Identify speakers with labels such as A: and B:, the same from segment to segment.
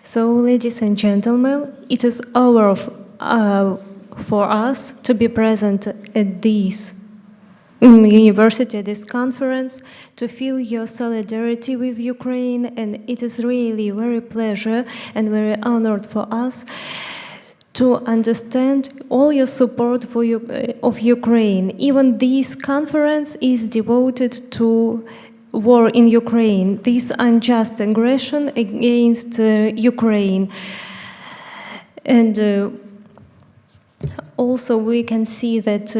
A: So, ladies and gentlemen, it is our for us to be present at this university, this conference, to feel your solidarity with Ukraine, and it is really very pleasure and very honored for us to understand all your support for of Ukraine. Even this conference is devoted to war in Ukraine, this unjust aggression against Ukraine. And also we can see that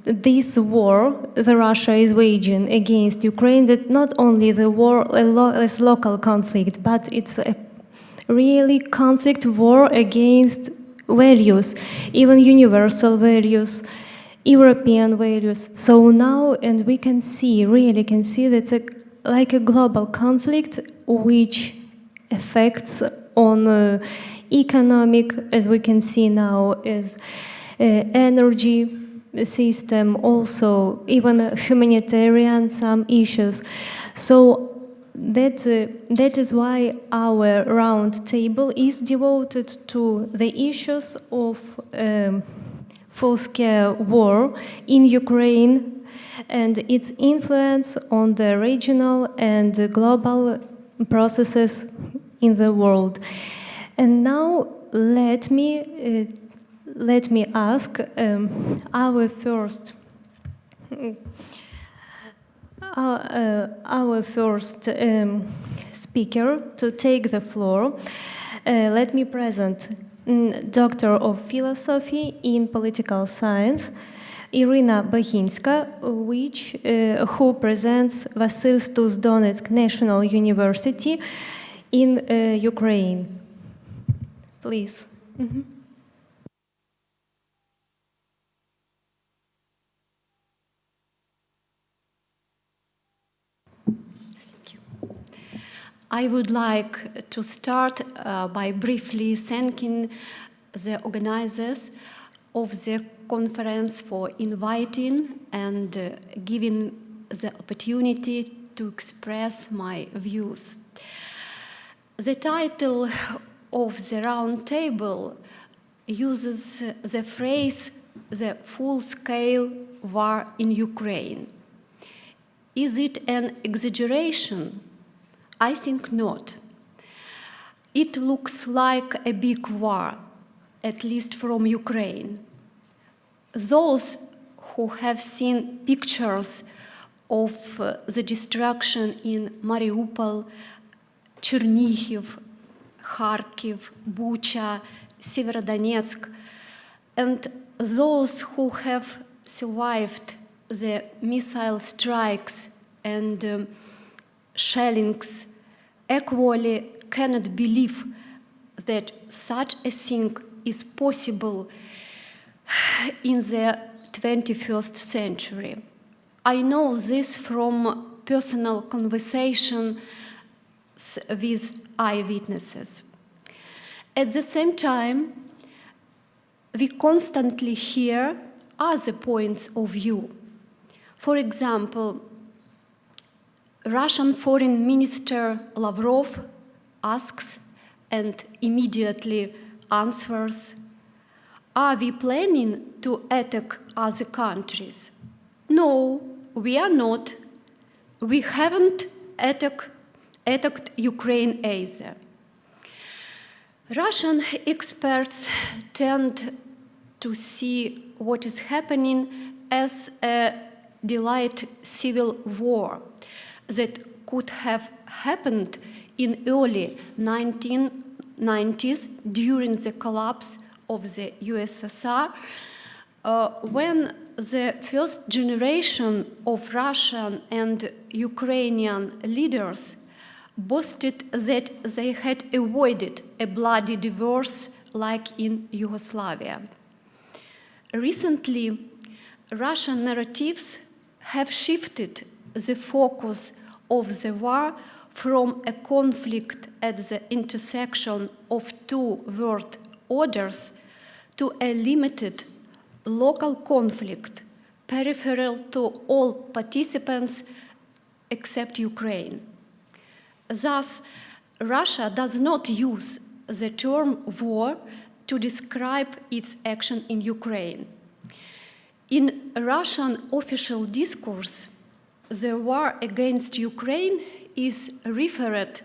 A: this war that Russia is waging against Ukraine, that not only the war is local conflict, but it's a really conflict war against values, even universal values, European values. So now, and we can see, really can see that it's like a global conflict which affects on economic, as we can see now, is energy system, also even humanitarian, some issues. So that is why our round table is devoted to the issues of full-scale war in Ukraine and its influence on the regional and global processes in the world. And now let me ask our first speaker to take the floor. Let me present Doctor of Philosophy in Political Science, Iryna Boginska, who presents Vasyl Stus Donetsk National University in Ukraine. Please. Mm-hmm.
B: I would like to start by briefly thanking the organizers of the conference for inviting and giving the opportunity to express my views. The title of the round table uses the phrase "the full-scale war in Ukraine." Is it an exaggeration? I think not. It looks like a big war, at least from Ukraine. Those who have seen pictures of the destruction in Mariupol, Chernihiv, Kharkiv, Bucha, Severodonetsk, and those who have survived the missile strikes and shellings equally cannot believe that such a thing is possible in the 21st century. I know this from personal conversation with eyewitnesses. At the same time, we constantly hear other points of view. For example, Russian Foreign Minister Lavrov asks and immediately answers, "Are we planning to attack other countries?" No, we are not. We haven't attacked Ukraine either. Russian experts tend to see what is happening as a delayed civil war that could have happened in early 1990s during the collapse of the USSR, when the first generation of Russian and Ukrainian leaders boasted that they had avoided a bloody divorce like in Yugoslavia. Recently, Russian narratives have shifted the focus of the war from a conflict at the intersection of two world orders to a limited local conflict peripheral to all participants except Ukraine. Thus, Russia does not use the term war to describe its action in Ukraine. In Russian official discourse, the war against Ukraine is referred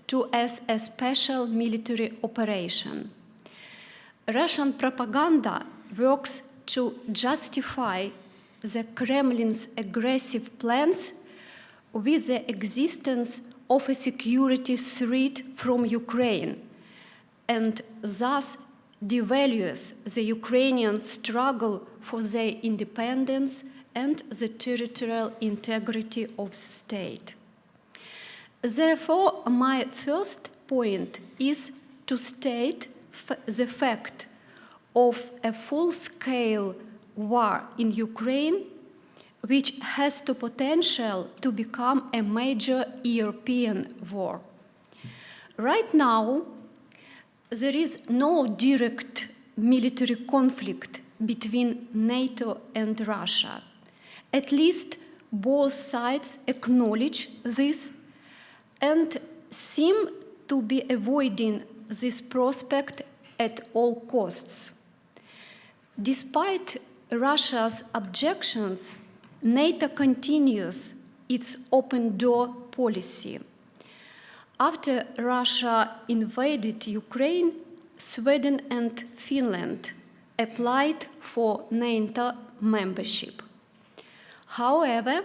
B: to as a special military operation. Russian propaganda works to justify the Kremlin's aggressive plans with the existence of a security threat from Ukraine, and thus devalues the Ukrainian struggle for their independence and the territorial integrity of the state. Therefore, my first point is to state the fact of a full-scale war in Ukraine, which has the potential to become a major European war. Right now, there is no direct military conflict between NATO and Russia. At least both sides acknowledge this and seem to be avoiding this prospect at all costs. Despite Russia's objections, NATO continues its open-door policy. After Russia invaded Ukraine, Sweden and Finland applied for NATO membership. However,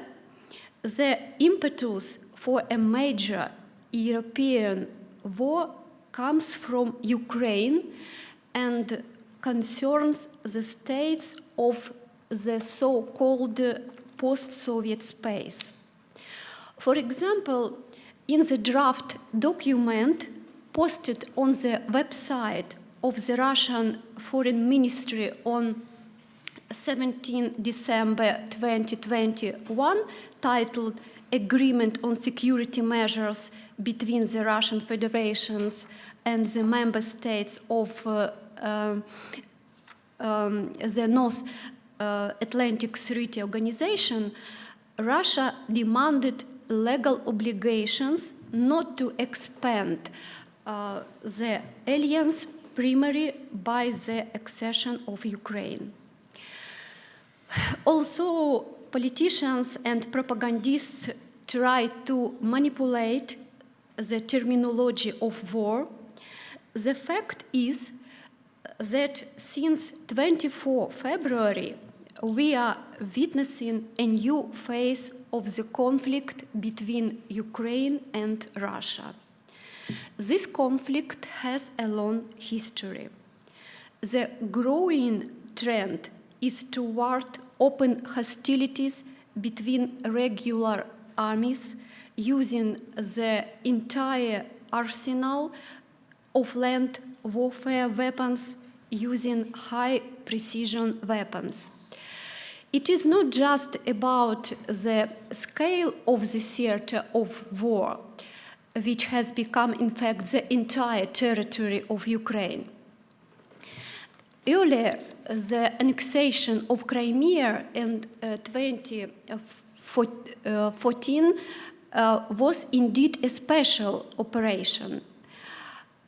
B: the impetus for a major European war comes from Ukraine and concerns the states of the so-called post-Soviet space. For example, in the draft document posted on the website of the Russian Foreign Ministry on 17 December 2021, titled Agreement on Security Measures between the Russian Federation and the member states of the North Atlantic Treaty Organization, Russia demanded legal obligations not to expand the alliance primarily by the accession of Ukraine. Also, politicians and propagandists try to manipulate the terminology of war. The fact is that since 24 February, we are witnessing a new phase of the conflict between Ukraine and Russia. This conflict has a long history. The growing trend is toward open hostilities between regular armies using the entire arsenal of land warfare weapons using high-precision weapons. It is not just about the scale of the theater of war, which has become, in fact, the entire territory of Ukraine. Earlier, the annexation of Crimea in 2014 was indeed a special operation.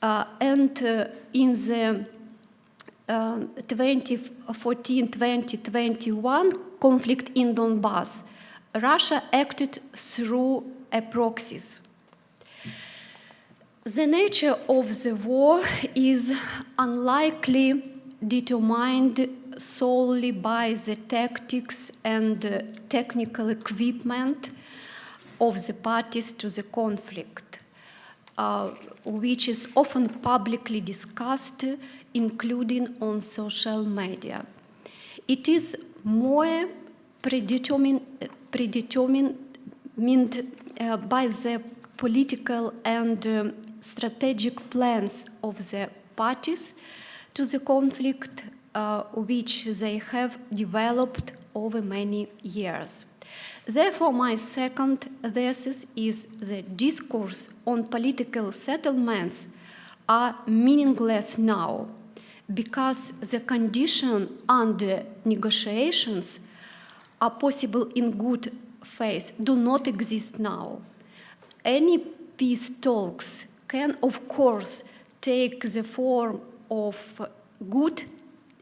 B: And in the 2014-2021 conflict in Donbass, Russia acted through a proxies. The nature of the war is unlikely determined solely by the tactics and technical equipment of the parties to the conflict, which is often publicly discussed, including on social media. It is more predetermined by the political and strategic plans of the parties to the conflict, which they have developed over many years. Therefore, my second thesis is the discourse on political settlements are meaningless now, because the conditions under negotiations are possible in good faith do not exist now. Any peace talks can, of course, take the form of good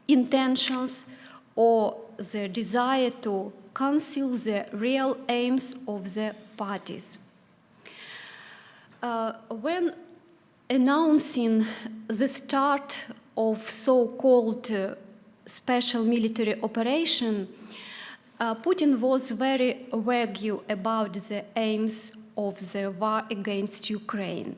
B: intentions or the desire to conceal the real aims of the parties. When announcing the start of so-called special military operation, Putin was very vague about the aims of the war against Ukraine,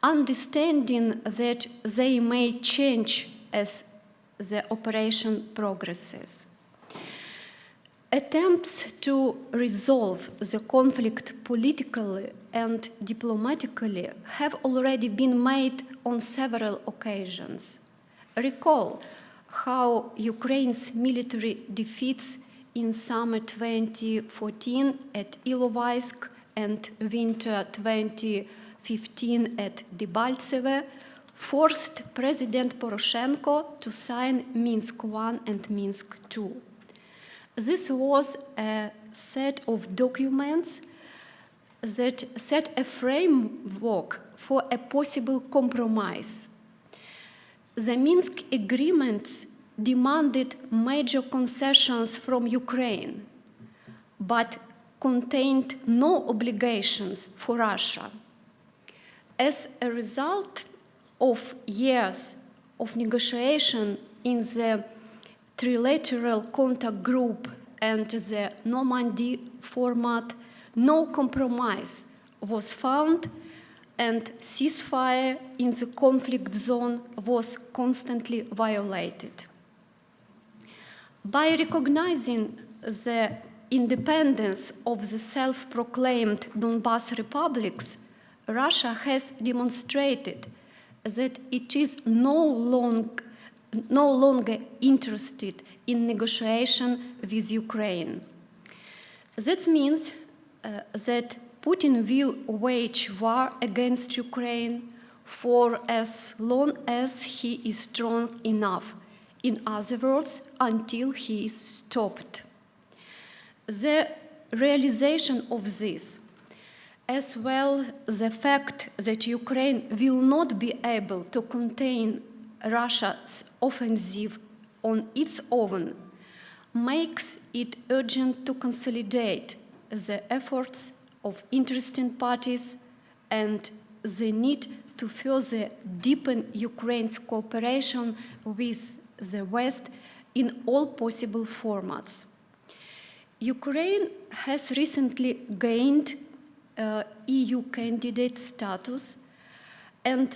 B: understanding that they may change as the operation progresses. Attempts to resolve the conflict politically and diplomatically have already been made on several occasions. Recall how Ukraine's military defeats in summer 2014 at Ilovaisk and winter 2015 at Debaltseve forced President Poroshenko to sign Minsk I and Minsk II. This was a set of documents that set a framework for a possible compromise. The Minsk agreements demanded major concessions from Ukraine, but contained no obligations for Russia. As a result of years of negotiation in the trilateral contact group and the Normandy format, no compromise was found, and ceasefire in the conflict zone was constantly violated. By recognizing the independence of the self-proclaimed Donbas republics, Russia has demonstrated that it is no longer interested in negotiation with Ukraine. That means that Putin will wage war against Ukraine for as long as he is strong enough. In other words, until he is stopped. The realization of this, as well as the fact that Ukraine will not be able to contain Russia's offensive on its own, makes it urgent to consolidate the efforts of interested parties and the need to further deepen Ukraine's cooperation with the West in all possible formats. Ukraine has recently gained EU candidate status, and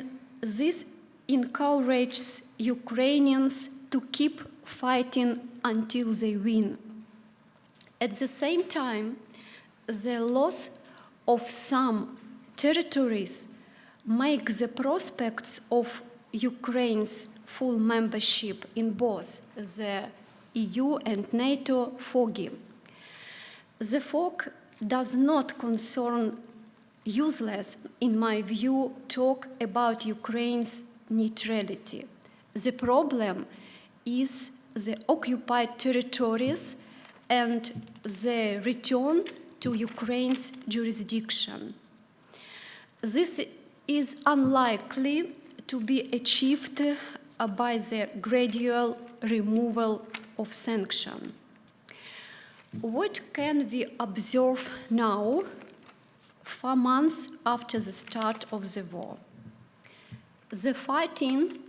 B: this encourages Ukrainians to keep fighting until they win. At the same time, the loss of some territories makes the prospects of Ukraine's full membership in both the EU and NATO foggy. The fog does not concern useless, in my view, talk about Ukraine's neutrality. The problem is the occupied territories and the return to Ukraine's jurisdiction. This is unlikely to be achieved by the gradual removal of sanctions. What can we observe now, 4 months after the start of the war? The fighting,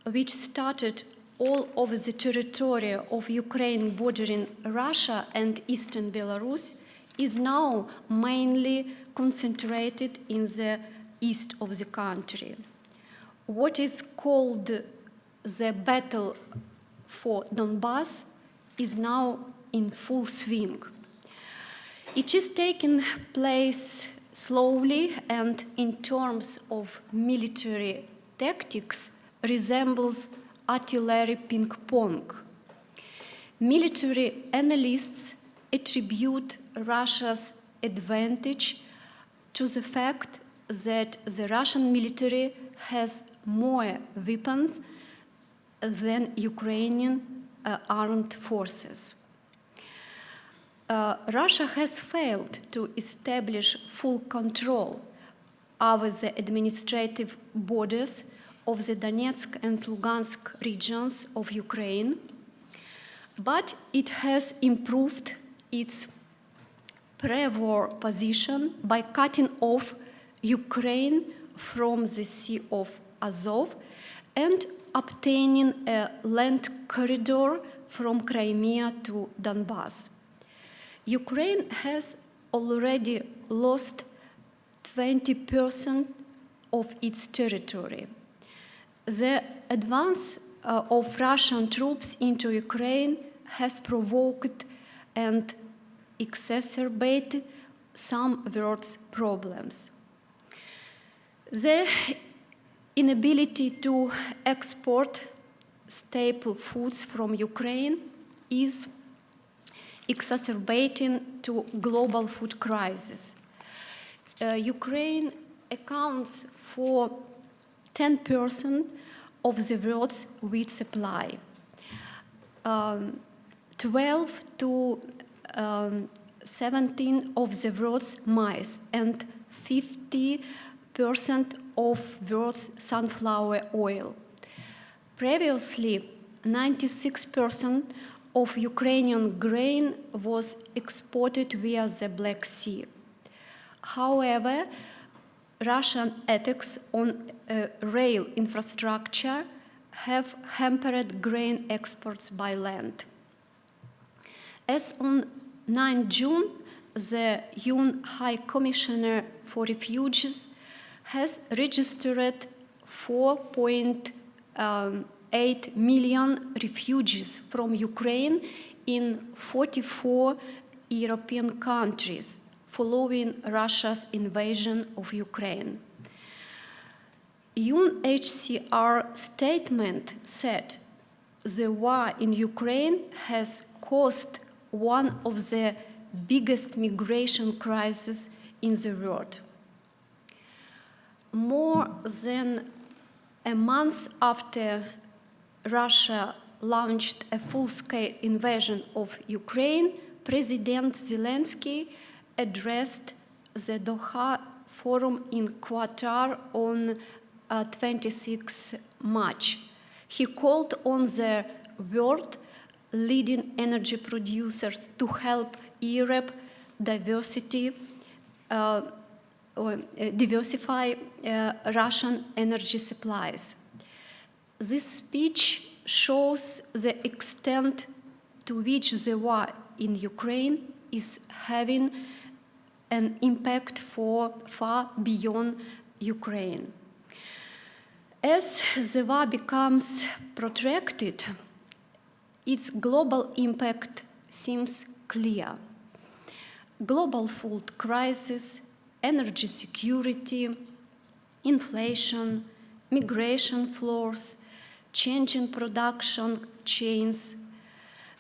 B: which started all over the territory of Ukraine bordering Russia and eastern Belarus, is now mainly concentrated in the east of the country. What is called the battle for Donbas is now in full swing. It is taking place slowly and in terms of military tactics resembles artillery ping-pong. Military analysts attribute Russia's advantage to the fact that the Russian military has more weapons than Ukrainian armed forces. Russia has failed to establish full control over the administrative borders of the Donetsk and Lugansk regions of Ukraine, but it has improved its pre-war position by cutting off Ukraine from the Sea of Azov and obtaining a land corridor from Crimea to Donbass. Ukraine has already lost 20% of its territory. The advance of Russian troops into Ukraine has provoked and exacerbated some world problems. The inability to export staple foods from Ukraine is exacerbating to global food crisis. Ukraine accounts for 10% of the world's wheat supply, 12 to 17 of the world's maize, and 50% of world's sunflower oil. Previously, 96% of Ukrainian grain was exported via the Black Sea. However, Russian attacks on rail infrastructure have hampered grain exports by land. As on 9 June, the UN High Commissioner for Refugees has registered 4.8 million refugees from Ukraine in 44 European countries following Russia's invasion of Ukraine. UNHCR statement said the war in Ukraine has caused one of the biggest migration crises in the world. More than a month after Russia launched a full-scale invasion of Ukraine, President Zelensky addressed the Doha Forum in Qatar on 26 March. He called on the world leading energy producers to help Europe diversify Russian energy supplies. This speech shows the extent to which the war in Ukraine is having an impact far beyond Ukraine. As the war becomes protracted, its global impact seems clear. Global food crisis, energy security, inflation, migration flows, changing production chains.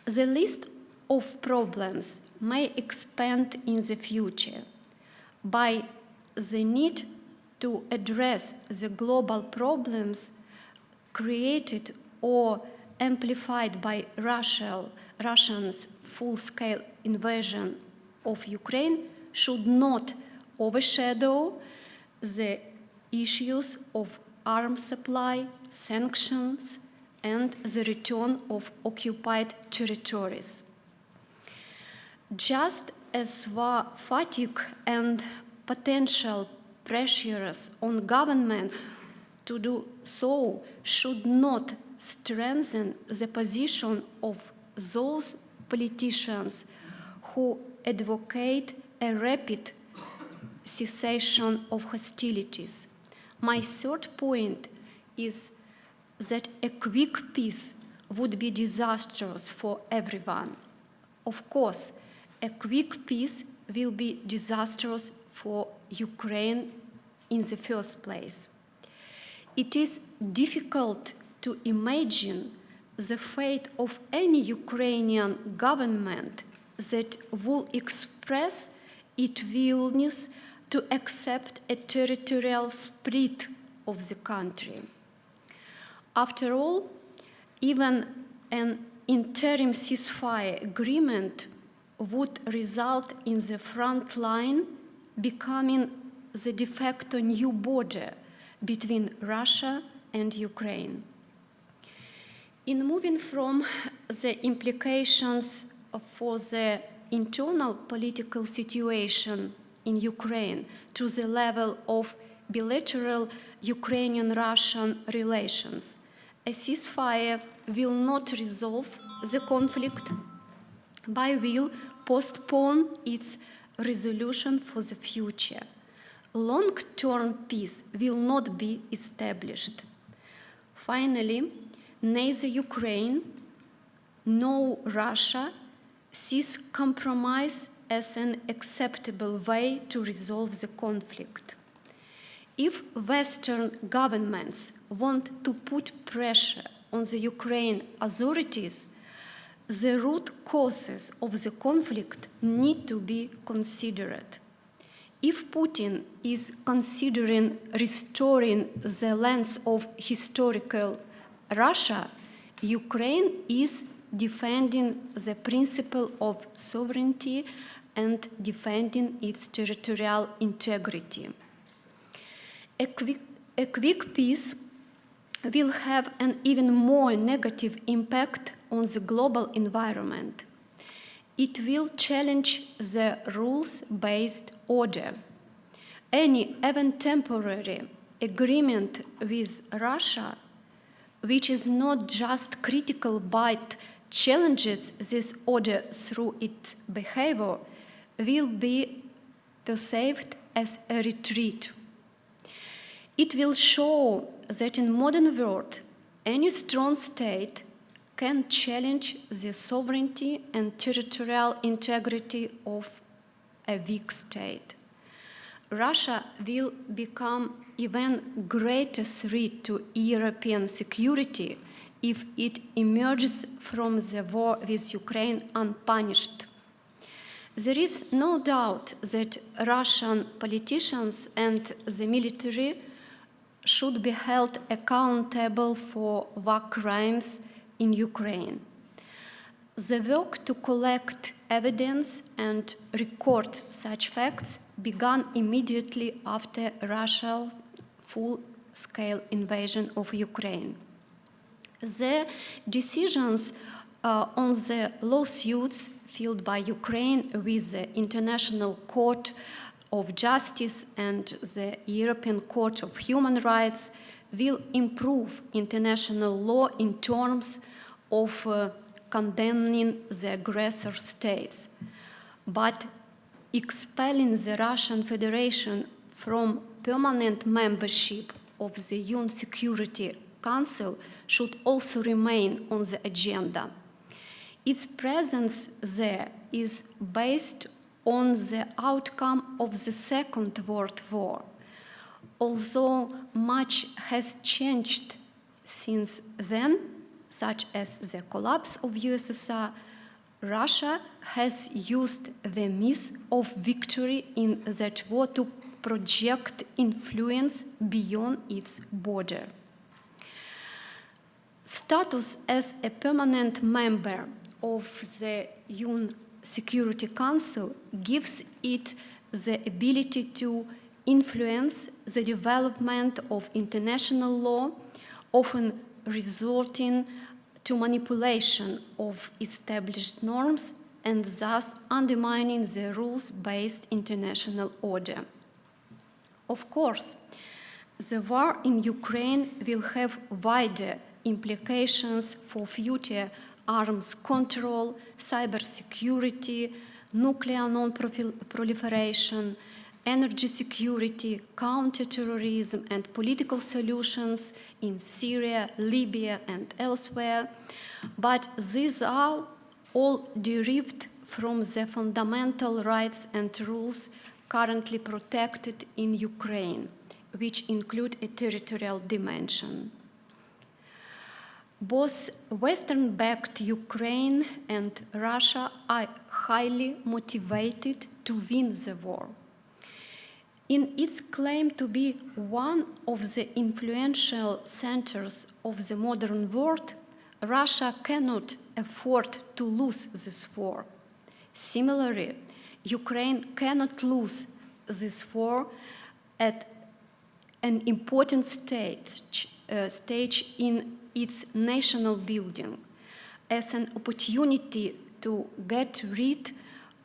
B: The list of problems may expand in the future. By the need to address the global problems created or amplified by Russia's full-scale invasion of Ukraine should not overshadow the issues of arms supply, sanctions, and the return of occupied territories. Just as war fatigue and potential pressures on governments to do so should not strengthen the position of those politicians who advocate a rapid cessation of hostilities. My third point is that a quick peace would be disastrous for everyone. Of course, a quick peace will be disastrous for Ukraine in the first place. It is difficult to imagine the fate of any Ukrainian government that will express its willingness to accept a territorial split of the country. After all, even an interim ceasefire agreement would result in the front line becoming the de facto new border between Russia and Ukraine. In moving from the implications for the internal political situation in Ukraine to the level of bilateral Ukrainian-Russian relations, a ceasefire will not resolve the conflict, but will postpone its resolution for the future. Long-term peace will not be established. Finally, neither Ukraine nor Russia sees compromise as an acceptable way to resolve the conflict. If Western governments want to put pressure on the Ukrainian authorities, the root causes of the conflict need to be considered. If Putin is considering restoring the lands of historical Russia, Ukraine is defending the principle of sovereignty and defending its territorial integrity. A quick peace will have an even more negative impact on the global environment. It will challenge the rules-based order. Any even temporary agreement with Russia, which is not just critical but challenges this order through its behavior, will be perceived as a retreat. It will show that in modern world, any strong state can challenge the sovereignty and territorial integrity of a weak state. Russia will become even greater threat to European security if it emerges from the war with Ukraine unpunished. There is no doubt that Russian politicians and the military should be held accountable for war crimes in Ukraine. The work to collect evidence and record such facts began immediately after Russia's full-scale invasion of Ukraine. The decisions on the lawsuits filed by Ukraine with the International Court of Justice and the European Court of Human Rights will improve international law in terms of condemning the aggressor states. But expelling the Russian Federation from permanent membership of the UN Security Council should also remain on the agenda. Its presence there is based on the outcome of the Second World War. Although much has changed since then, such as the collapse of USSR, Russia has used the myth of victory in that war to project influence beyond its border. Status as a permanent member of the UN Security Council gives it the ability to influence the development of international law, often resorting to manipulation of established norms and thus undermining the rules-based international order. Of course, the war in Ukraine will have wider implications for future arms control, cybersecurity, nuclear non-proliferation, energy security, counterterrorism, and political solutions in Syria, Libya, and elsewhere. But these are all derived from the fundamental rights and rules currently protected in Ukraine, which include a territorial dimension. Both Western-backed Ukraine and Russia are highly motivated to win the war. In its claim to be one of the influential centers of the modern world, Russia cannot afford to lose this war. Similarly, Ukraine cannot lose this war at an important stage stage in its national building as an opportunity to get rid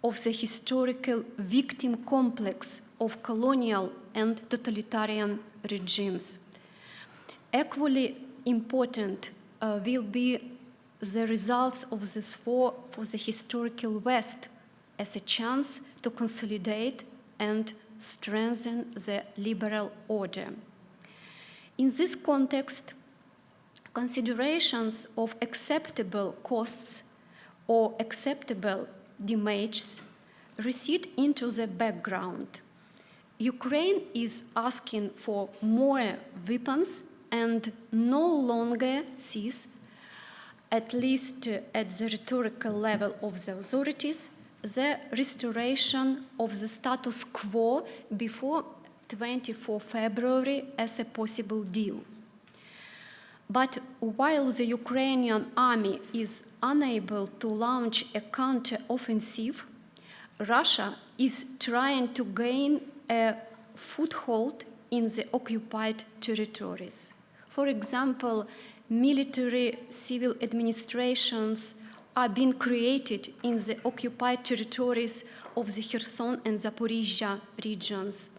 B: of the historical victim complex of colonial and totalitarian regimes. Equally important will be the results of this war for the historical West as a chance to consolidate and strengthen the liberal order. In this context, considerations of acceptable costs or acceptable damages recede into the background. Ukraine is asking for more weapons and no longer sees, at least at the rhetorical level of the authorities, the restoration of the status quo before 24 February as a possible deal. But while the Ukrainian army is unable to launch a counter-offensive, Russia is trying to gain a foothold in the occupied territories. For example, military-civil administrations are being created in the occupied territories of the Kherson and Zaporizhia regions.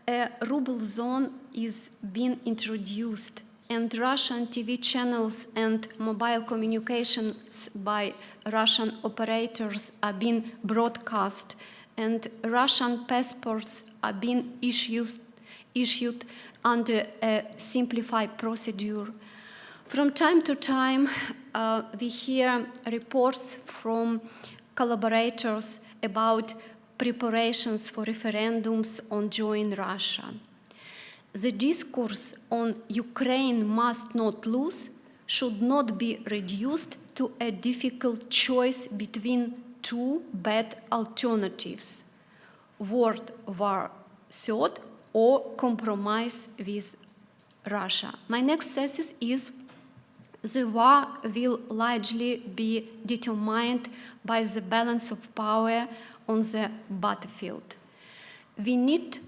B: A ruble zone is being introduced, and Russian TV channels and mobile communications by Russian operators are being broadcast, and Russian passports are being issued under a simplified procedure. From time to time, we hear reports from collaborators about preparations for referendums on joining Russia. The discourse on Ukraine must not lose should not be reduced to a difficult choice between two bad alternatives: World War III or compromise with Russia. My next thesis is the war will largely be determined by the balance of power on the battlefield. We need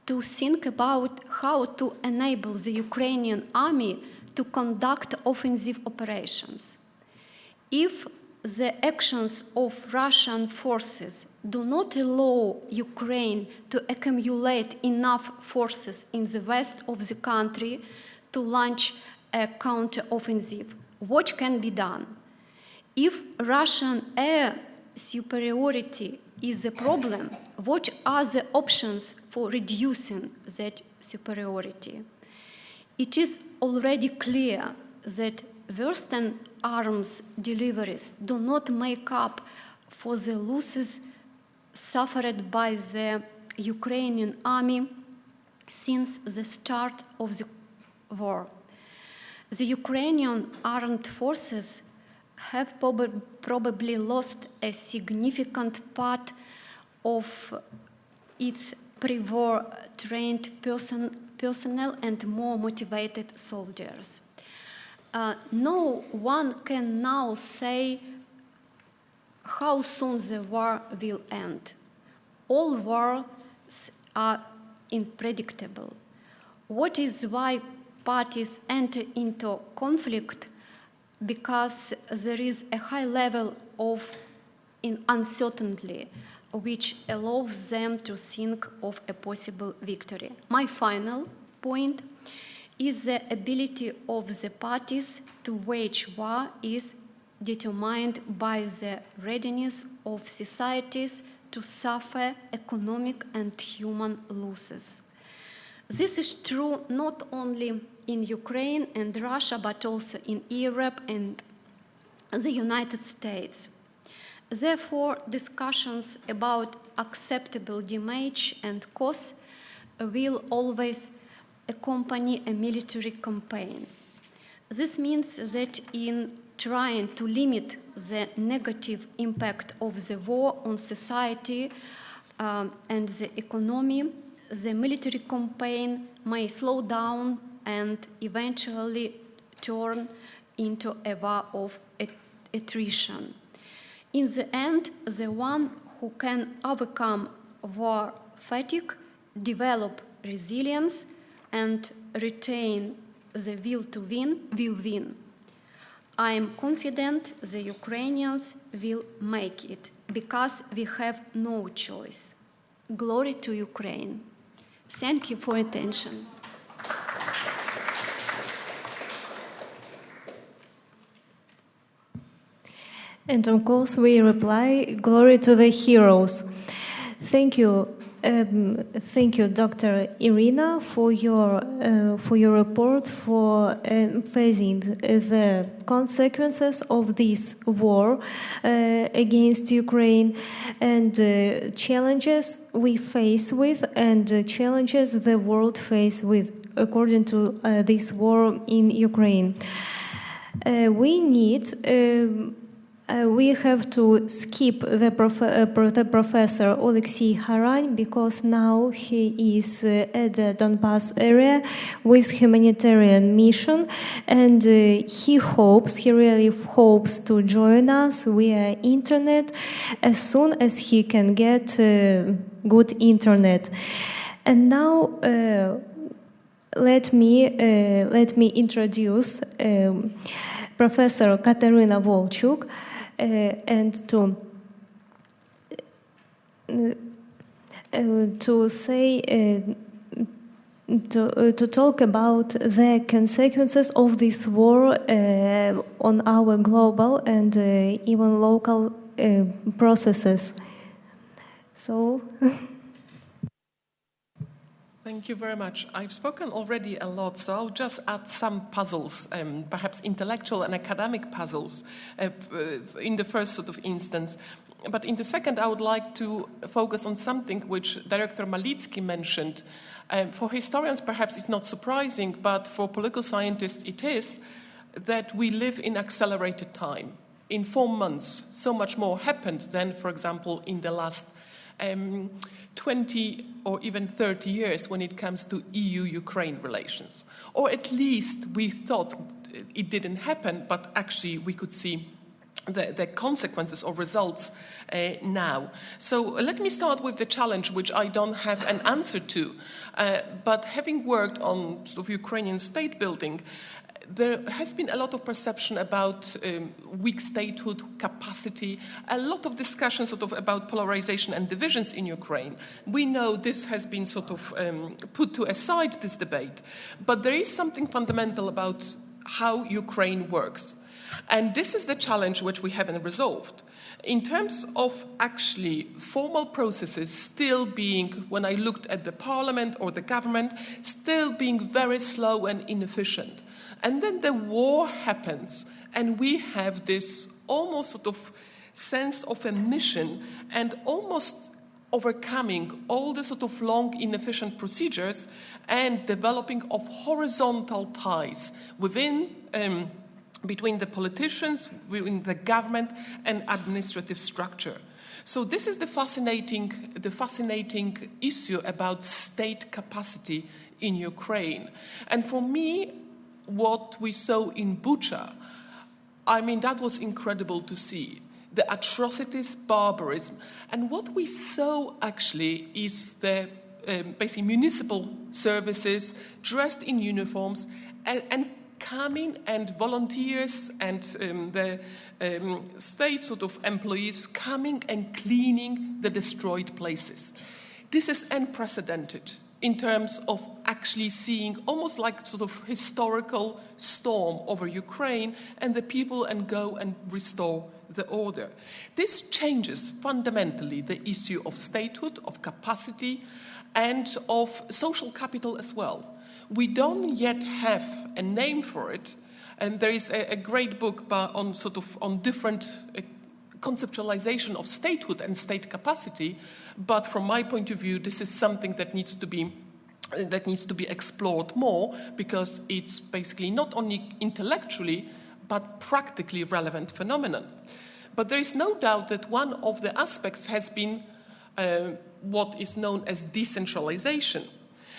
B: to think about how to enable the Ukrainian army to conduct offensive operations. If the actions of Russian forces do not allow Ukraine to accumulate enough forces in the west of the country to launch a counter-offensive, what can be done? If Russian air superiority is a problem, what are the options for reducing that superiority? It is already clear that Western arms deliveries do not make up for the losses suffered by the Ukrainian army since the start of the war. The Ukrainian armed forces have probably lost a significant part of its pre-war trained personnel and more motivated soldiers. No one can now say how soon the war will end. All wars are unpredictable. What is why parties enter into conflict? Because there is a high level of uncertainty which allows them to think of a possible victory. My final point is the ability of the parties to wage war is determined by the readiness of societies to suffer economic and human losses. This is true not only in Ukraine and Russia, but also in Europe and the United States. Therefore, discussions about acceptable damage and costs will always accompany a military campaign. This means that in trying to limit the negative impact of the war on society and the economy, the military campaign may slow down and eventually turn into a war of attrition. In the end, the one who can overcome war fatigue, develop resilience, and retain the will to win will win. I am confident the Ukrainians will make it because we have no choice. Glory to Ukraine. Thank you for attention.
A: And of course, we reply, glory to the heroes. Thank you, Dr. Iryna, for your report, for facing the consequences of this war against Ukraine and challenges we face with and challenges the world face with according to this war in Ukraine. We have to skip the professor Olexiy Haran because now he is at the Donbass area with humanitarian mission, and he really hopes to join us via internet as soon as he can get good internet. And now let me introduce Professor Kataryna Wolczuk. And to talk about the consequences of this war on our global and even local processes. So.
C: Thank you very much. I've spoken already a lot, so I'll just add some puzzles, perhaps intellectual and academic puzzles in the first sort of instance. But in the second, I would like to focus on something which Director Wóycicki mentioned. For historians, perhaps it's not surprising, but for political scientists, it is that we live in accelerated time. In 4 months, so much more happened than, for example, in the last 20 or even 30 years when it comes to EU-Ukraine relations. Or at least we thought it didn't happen, but actually we could see the consequences or results now. So let me start with the challenge, which I don't have an answer to. But having worked on sort of Ukrainian state building, there has been a lot of perception about weak statehood, capacity, a lot of discussion sort of about polarization and divisions in Ukraine. We know this has been sort of put to aside, this debate, but there is something fundamental about how Ukraine works. And this is the challenge which we haven't resolved. In terms of actually formal processes still being, when I looked at the parliament or the government, still being very slow and inefficient. And then the war happens, and we have this almost sort of sense of a mission and almost overcoming all the sort of long, inefficient procedures and developing of horizontal ties between the politicians, within the government and administrative structure. So this is the fascinating issue about state capacity in Ukraine. And for me, what we saw in Bucha, I mean, that was incredible to see. The atrocities, barbarism. And what we saw actually is the basically municipal services dressed in uniforms and coming, and volunteers and the state sort of employees coming and cleaning the destroyed places. This is unprecedented in terms of actually seeing almost like sort of historical storm over Ukraine and the people and go and restore the order. This changes fundamentally the issue of statehood, of capacity, and of social capital as well. We don't yet have a name for it, and there is a great book on different conceptualization of statehood and state capacity. But from my point of view, this is something that needs to be explored more, because it's basically not only intellectually but practically relevant phenomenon. But there is no doubt that one of the aspects has been what is known as decentralization.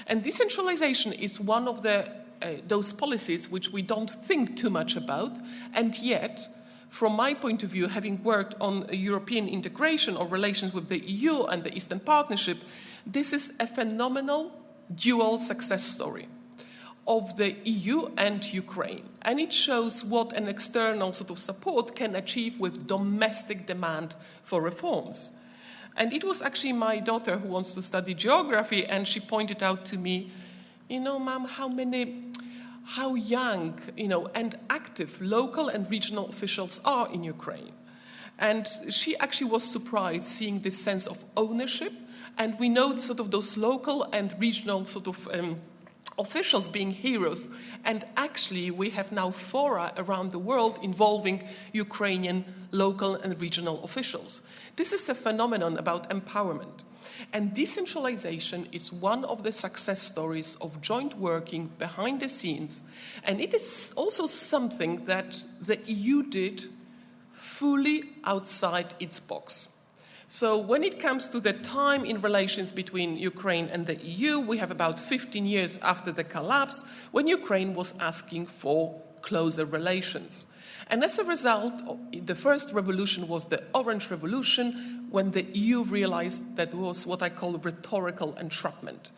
C: And decentralization is one of those policies which we don't think too much about, and yet, from my point of view, having worked on European integration or relations with the EU and the Eastern Partnership, this is a phenomenal dual success story. of the EU and Ukraine. And it shows what an external sort of support can achieve with domestic demand for reforms. And it was actually my daughter who wants to study geography, and she pointed out to me, Mom, how young, and active local and regional officials are in Ukraine. And she actually was surprised seeing this sense of ownership. And we know sort of those local and regional sort of officials being heroes. And actually, we have now fora around the world involving Ukrainian local and regional officials. This is a phenomenon about empowerment. And decentralization is one of the success stories of joint working behind the scenes. And it is also something that the EU did fully outside its box. So when it comes to the time in relations between Ukraine and the EU, we have about 15 years after the collapse, when Ukraine was asking for closer relations. And as a result, the first revolution was the Orange Revolution, when the EU realized that was what I call rhetorical entrapment.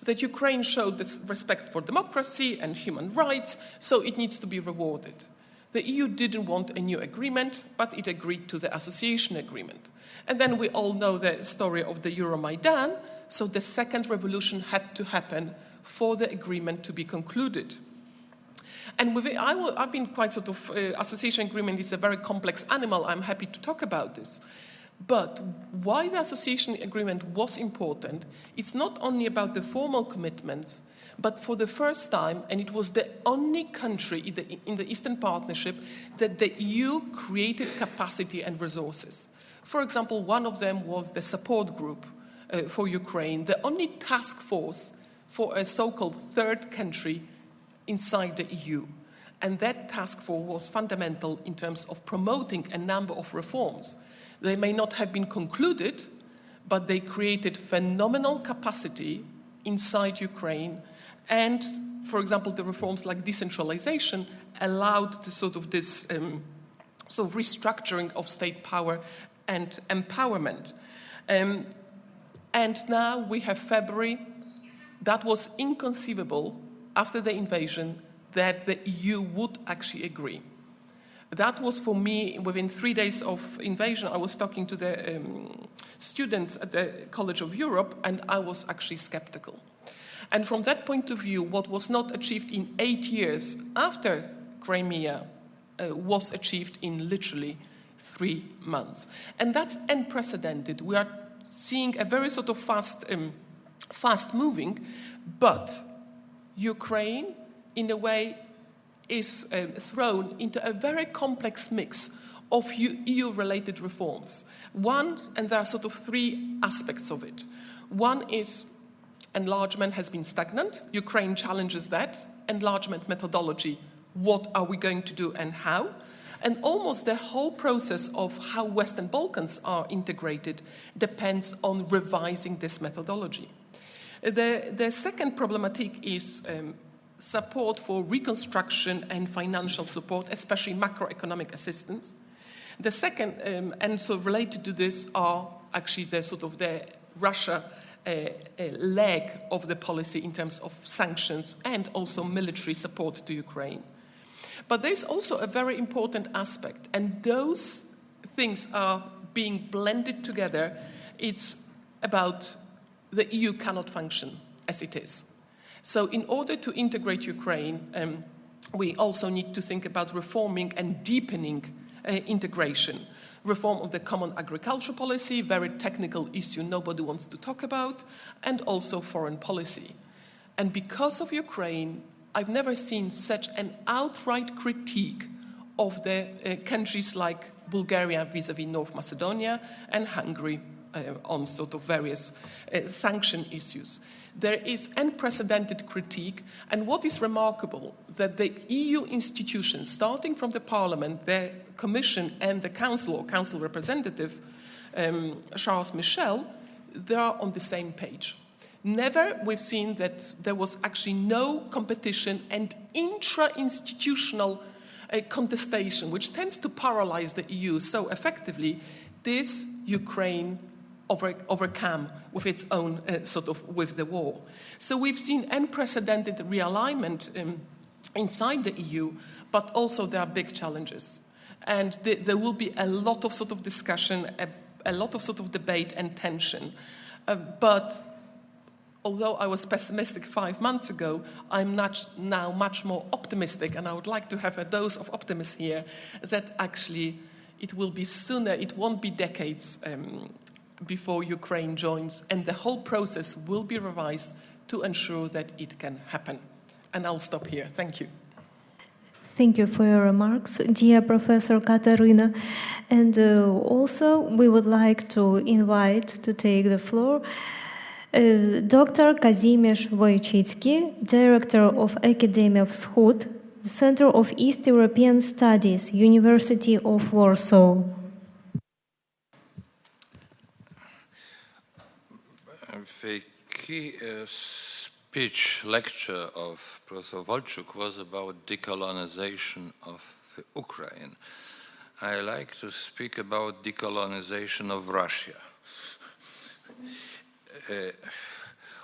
C: That Ukraine showed this respect for democracy and human rights, so it needs to be rewarded. The EU didn't want a new agreement, but it agreed to the association agreement. And then we all know the story of the Euromaidan, so the second revolution had to happen for the agreement to be concluded. And I've been quite sort of, association agreement is a very complex animal. I'm happy to talk about this. But why the association agreement was important, it's not only about the formal commitments, but for the first time, and it was the only country in the Eastern Partnership that the EU created capacity and resources. For example, one of them was the support group for Ukraine, the only task force for a so-called third country inside the EU. And that task force was fundamental in terms of promoting a number of reforms. They may not have been concluded, but they created phenomenal capacity inside Ukraine. And, for example, the reforms like decentralization allowed the sort of this sort of restructuring of state power and empowerment. And now we have February. That was inconceivable after the invasion that the EU would actually agree. That was for me, within 3 days of invasion, I was talking to the students at the College of Europe, and I was actually skeptical. And from that point of view, what was not achieved in 8 years after Crimea was achieved in literally 3 months. And that's unprecedented. We are seeing a very sort of fast moving, but Ukraine, in a way, is thrown into a very complex mix of EU-related reforms. One, and there are sort of 3 aspects of it. One is enlargement has been stagnant. Ukraine challenges that. Enlargement methodology, what are we going to do and how? And almost the whole process of how Western Balkans are integrated depends on revising this methodology. The second problematic is support for reconstruction and financial support, especially macroeconomic assistance. The second, and so related to this, are actually the sort of the Russia leg of the policy in terms of sanctions and also military support to Ukraine. But there's also a very important aspect, and those things are being blended together. It's about the EU cannot function as it is. So in order to integrate Ukraine, we also need to think about reforming and deepening integration. Reform of the common agriculture policy, very technical issue nobody wants to talk about, and also foreign policy. And because of Ukraine, I've never seen such an outright critique of the countries like Bulgaria vis-à-vis North Macedonia and Hungary on sort of various sanction issues. There is unprecedented critique, and what is remarkable, that the EU institutions, starting from the Parliament, the Commission and the Council, or Council representative, Charles Michel, they are on the same page. Never we've seen that there was actually no competition and intra-institutional contestation, which tends to paralyze the EU so effectively. This Ukraine overcome with its own with the war. So we've seen unprecedented realignment inside the EU, but also there are big challenges. And there will be a lot of discussion, a lot of debate and tension. But although I was pessimistic 5 months ago, I'm now much more optimistic, and I would like to have a dose of optimism here that actually it will be sooner, it won't be decades before Ukraine joins, and the whole process will be revised to ensure that it can happen. And I'll stop here. Thank you.
A: Thank you for your remarks, dear Professor Kataryna. And also, we would like to invite to take the floor Dr. Kazimierz Wóycicki, Director of Akademia Wschód, Center of East European Studies, University of Warsaw.
D: The key speech lecture of Professor Wolczuk was about decolonization of Ukraine. I like to speak about decolonization of Russia.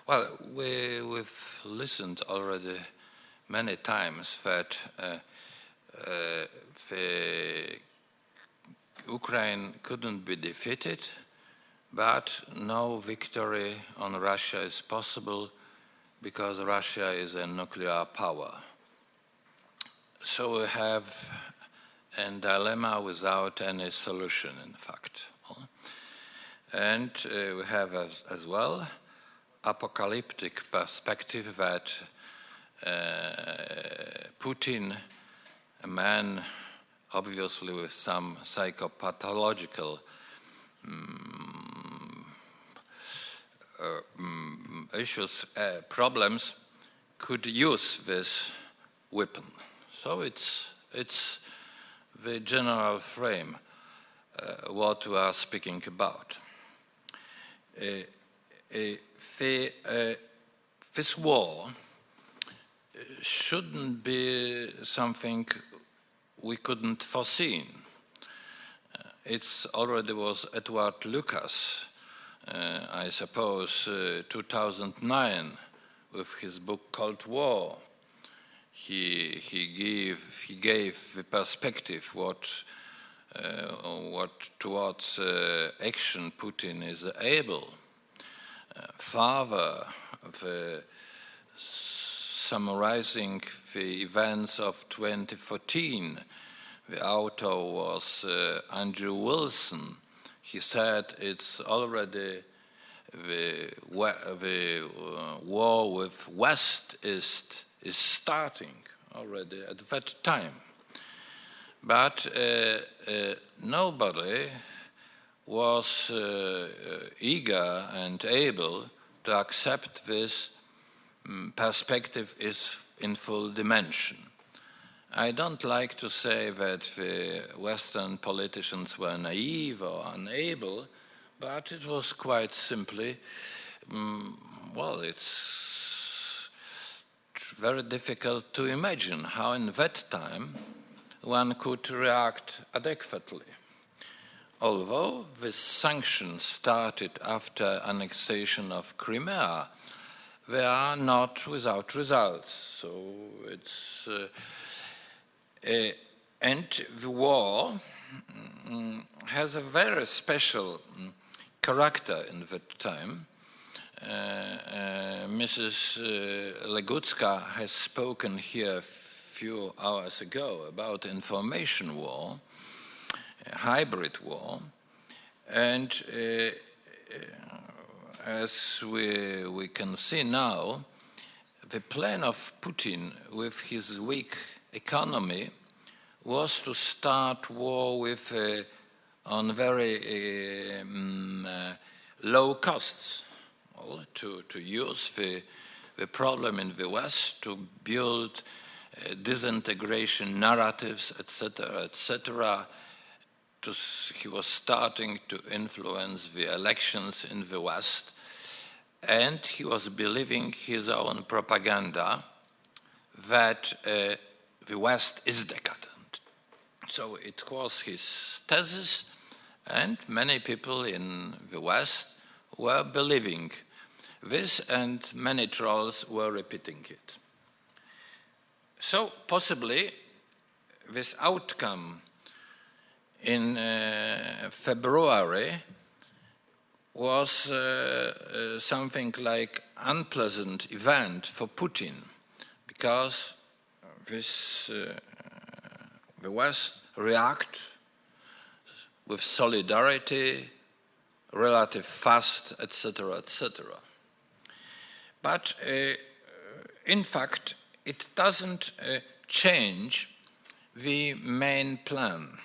D: Well, we've listened already many times that Ukraine couldn't be defeated, but no victory on Russia is possible because Russia is a nuclear power. So we have a dilemma without any solution, in fact. And we have as well apocalyptic perspective that Putin, a man obviously with some psychopathological issues, problems, could use this weapon. So it's the general frame what we are speaking about. This war shouldn't be something we couldn't foresee. It's already was Edward Lucas, I suppose, 2009, with his book Cold War. He gave the perspective what towards action Putin is able. Further, summarizing the events of 2014, the author was Andrew Wilson. He said it's already the war with West is starting already at that time. But nobody was eager and able to accept this perspective is in full dimension. I don't like to say that the Western politicians were naive or unable, but it was quite simply, well, it's very difficult to imagine how in that time one could react adequately. Although the sanctions started after annexation of Crimea, they are not without results. So it's and the war has a very special character in that time. Mrs. Legutska has spoken here a few hours ago about information war, hybrid war, and as we can see now, the plan of Putin with his weak economy was to start war with on very low costs, to use the problem in the West to build disintegration narratives, etc., etc. He was starting to influence the elections in the West, and he was believing his own propaganda that the West is decadent. So it was his thesis, and many people in the West were believing this, and many trolls were repeating it. So possibly this outcome in February was something like unpleasant event for Putin, because the West react with solidarity, relative fast, etc., etc. But in fact, it doesn't change the main plan,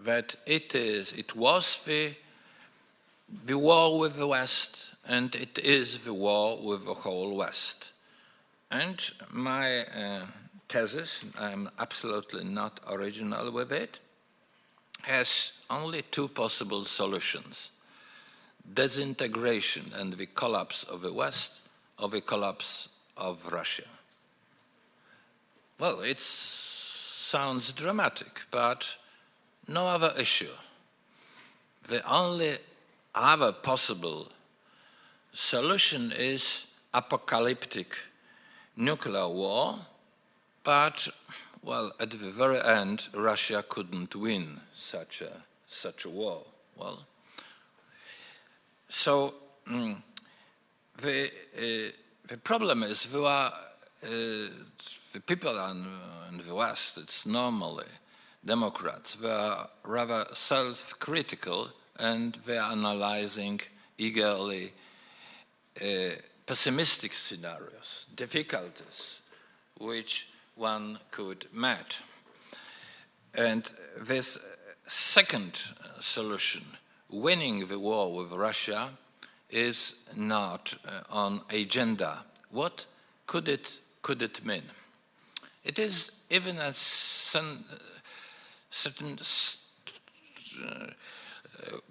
D: that it was the war with the West, and it is the war with the whole West. And my thesis, I'm absolutely not original with it, has only two possible solutions: disintegration and the collapse of the West, or the collapse of Russia. Well, it sounds dramatic, but no other issue. The only other possible solution is apocalyptic nuclear war, but, well, at the very end, Russia couldn't win such a war. Well, so the problem is the people in the West, it's normally Democrats, they are rather self-critical, and they are analyzing eagerly pessimistic scenarios, difficulties which one could meet. And this second solution, winning the war with Russia, is not on agenda. What could it mean? It is even a certain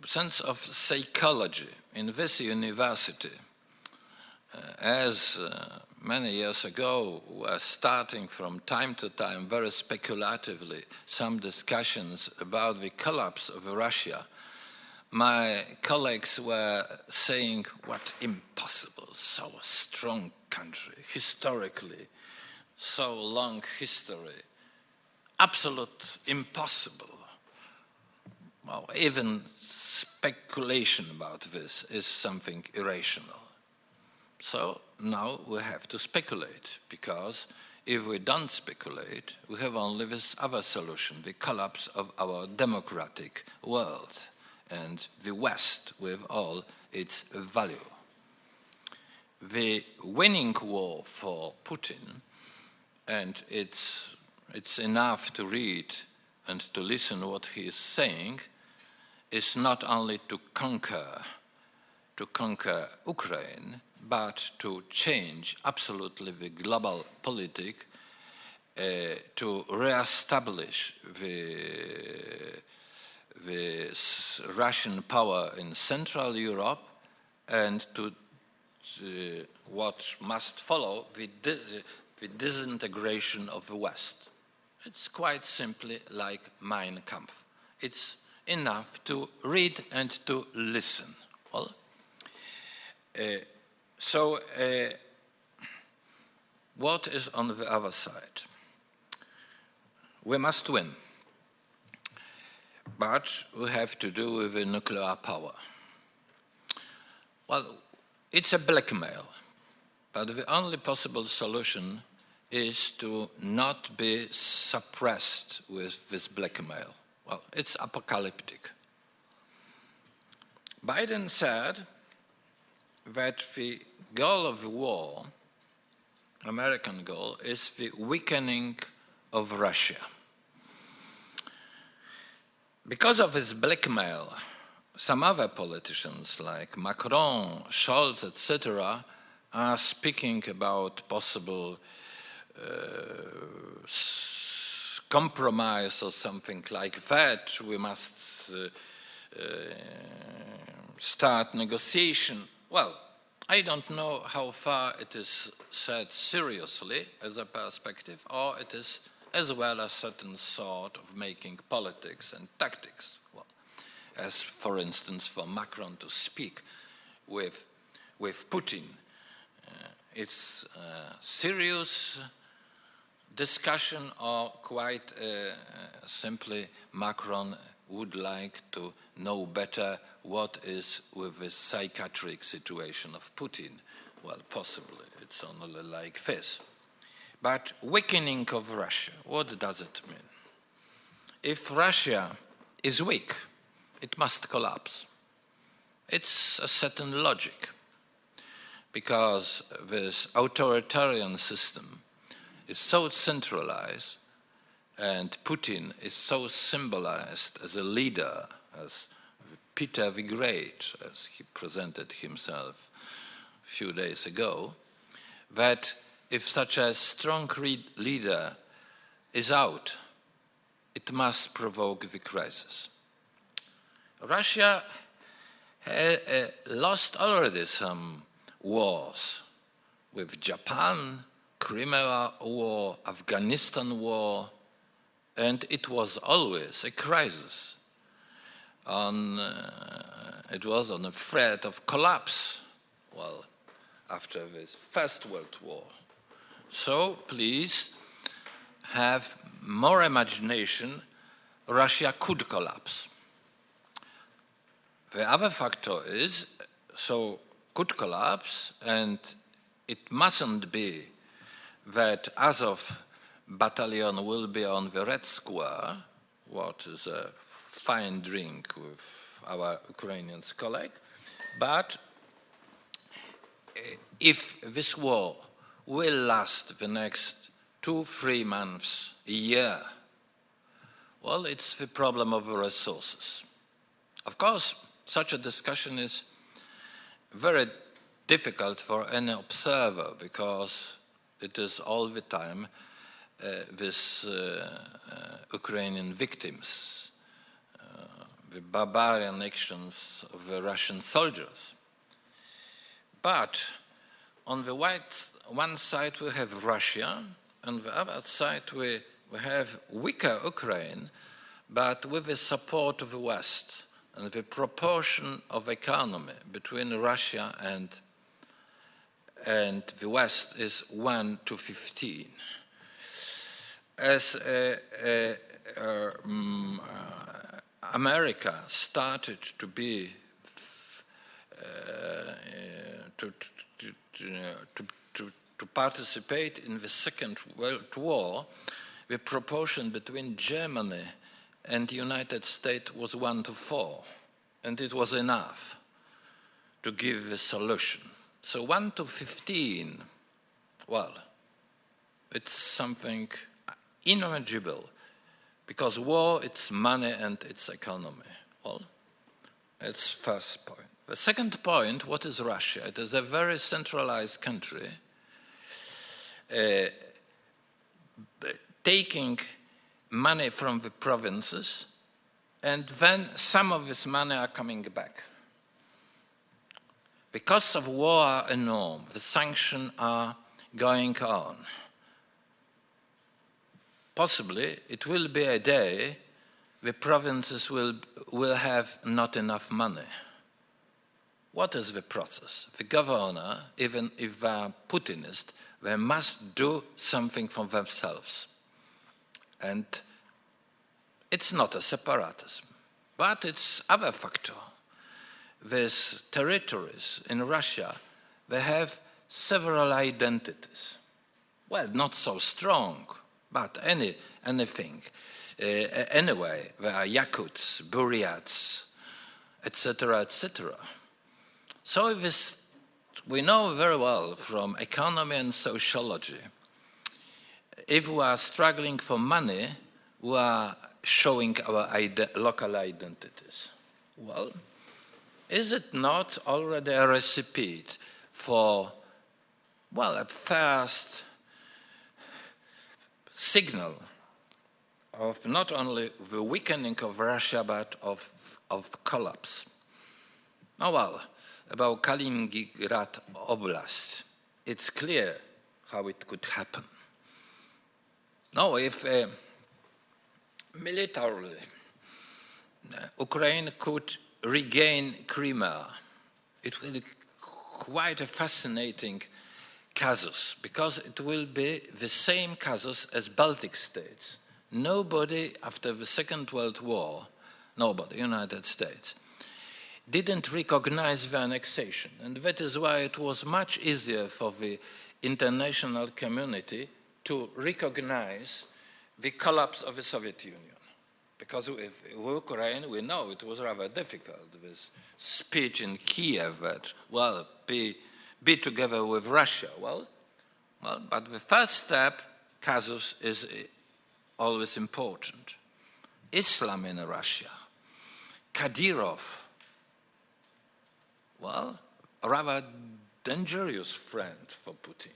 D: sense of psychology in this university. As many years ago were starting from time to time very speculatively some discussions about the collapse of Russia, my colleagues were saying, what impossible, so a strong country, historically, so long history, absolute impossible. Well, even speculation about this is something irrational. So now we have to speculate, because if we don't speculate, we have only this other solution, the collapse of our democratic world and the West with all its value. The winning war for Putin, and it's enough to read and to listen what he is saying, is not only to conquer Ukraine, but to change absolutely the global politic, to re-establish the Russian power in Central Europe, and to what must follow, the disintegration of the West. It's quite simply like Mein Kampf. It's enough to read and to listen. Well, so what is on the other side? We must win, but we have to do with the nuclear power. Well, it's a blackmail, but the only possible solution is to not be suppressed with this blackmail. Well, it's apocalyptic. Biden said that the goal of the war, American goal, is the weakening of Russia. Because of this blackmail, some other politicians like Macron, Scholz, etc., are speaking about possible compromise or something like that. We must start negotiation. Well, I don't know how far it is said seriously as a perspective, or it is as well a certain sort of making politics and tactics. Well, as for instance for Macron to speak with Putin. It's a serious discussion, or quite simply Macron would like to know better what is with the psychiatric situation of Putin. Well, possibly it's only like this. But weakening of Russia, what does it mean? If Russia is weak, it must collapse. It's a certain logic, because this authoritarian system is so centralized, and Putin is so symbolized as a leader, as Peter the Great, as he presented himself a few days ago, that if such a strong leader is out, it must provoke the crisis. Russia lost already some wars with Japan, Crimea War, Afghanistan War, and it was always a crisis. It was on a threat of collapse, well, after the First World War. So please have more imagination. Russia could collapse. The other factor is, so could collapse, and it mustn't be that Azov battalion will be on the Red Square, what is a fine drink with our Ukrainian colleague, but if this war will last the next 2-3 months, a year, well, it's the problem of the resources. Of course, such a discussion is very difficult for any observer, because it is all the time this Ukrainian victims, the barbarian actions of the Russian soldiers. But on the one side we have Russia, on the other side we have weaker Ukraine, but with the support of the West. And the proportion of economy between Russia and the West is 1 to 15. As America started to be to participate in the Second World War, the proportion between Germany and the United States was 1 to 4, and it was enough to give the solution. So 1 to 15, well, it's something unimaginable, because war, it's money and it's economy. Well, it's first point. The second point, what is Russia? It is a very centralized country, taking money from the provinces, and then some of this money are coming back. The costs of war are enormous. The sanctions are going on. Possibly, it will be a day the provinces will have not enough money. What is the process? The governor, even if they are Putinist, they must do something for themselves. And it's not a separatism, but it's other factor. These territories in Russia, they have several identities. Well, not so strong, but anything. Anyway, there are Yakuts, Buryats, etc., etc. So this, we know very well from economy and sociology, if we are struggling for money, we are showing our local identities. Well, is it not already a recipe for, well, a first signal of not only the weakening of Russia, but of collapse? Now, well, about Kaliningrad Oblast, it's clear how it could happen. Now, if militarily Ukraine could regain Crimea, it will be quite a fascinating casus, because it will be the same casus as Baltic states. Nobody, after the Second World War, nobody, United States, didn't recognize the annexation. And that is why it was much easier for the international community to recognize the collapse of the Soviet Union. Because with Ukraine, we know it was rather difficult. This speech in Kiev that, well, be together with Russia. Well, but the first step, casus, is always important. Islam in Russia, Kadyrov, well, a rather dangerous friend for Putin.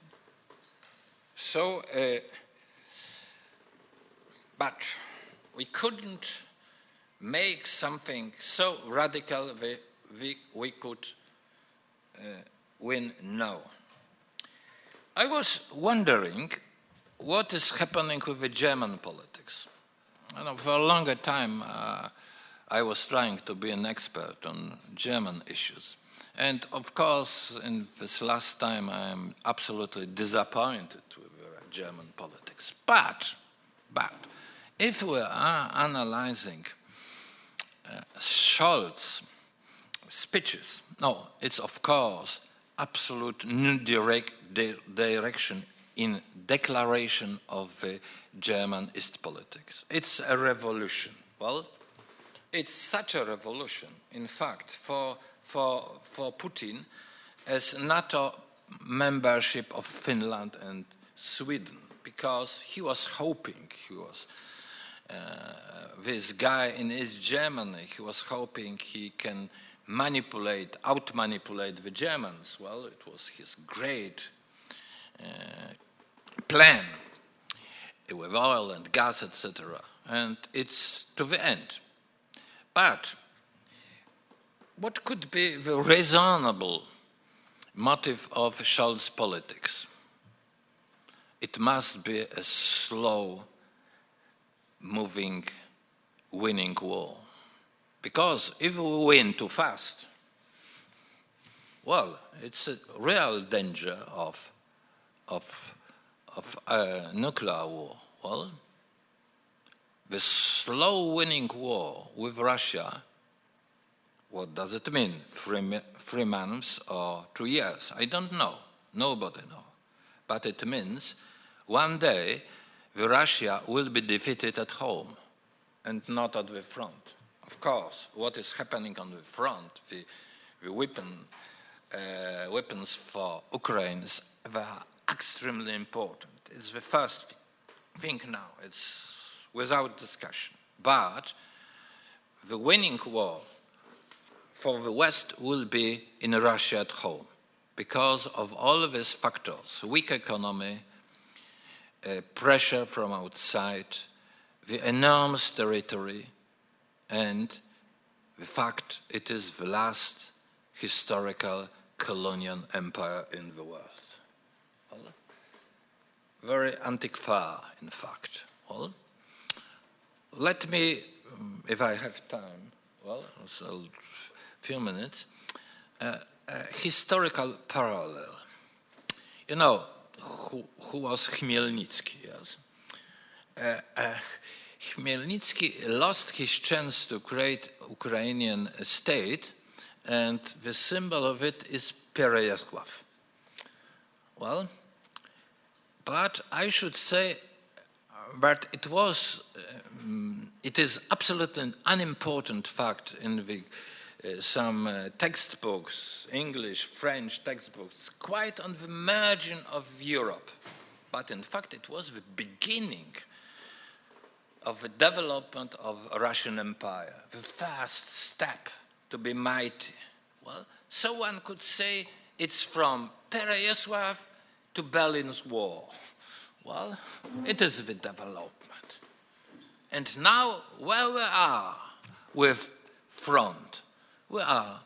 D: So, but we couldn't make something so radical that we could win now. I was wondering what is happening with the German politics. For a longer time, I was trying to be an expert on German issues. And of course, in this last time, I am absolutely disappointed with German politics. But if we are analyzing Scholz's speeches, no, it's of course absolute new direction in declaration of the German East politics. It's a revolution. Well, it's such a revolution, in fact, for Putin as NATO membership of Finland and Sweden, because he was hoping, this guy in East Germany, he was hoping he can out-manipulate the Germans. Well, it was his great plan with oil and gas, etc. And it's to the end. But what could be the reasonable motive of Scholz's politics? It must be a slow-moving, winning war. Because if we win too fast, well, it's a real danger of nuclear war. Well, the slow-winning war with Russia, what does it mean? 3 months or 2 years? I don't know. Nobody knows. But it means one day Russia will be defeated at home and not at the front. Of course, what is happening on the front, the weapons for Ukraine are extremely important. It's the first thing now. It's without discussion. But the winning war for the West will be in Russia at home because of all of these factors: weak economy, pressure from outside, the enormous territory, and the fact it is the last historical colonial empire in the world. Well, very antiquar, in fact. Well, let me, if I have time, well, so a few minutes, a historical parallel. You know, who was Chmielnicki, yes? Chmielnicki lost his chance to create Ukrainian state, and the symbol of it is Pereyaslav. Well, but I should say that it is absolutely an unimportant fact in the some textbooks, English, French textbooks, quite on the margin of Europe. But in fact, it was the beginning of the development of a Russian Empire, the first step to be mighty. Well, so one could say it's from Pereyaslav to Berlin's Wall. Well, it is the development. And now, where we are with front, we are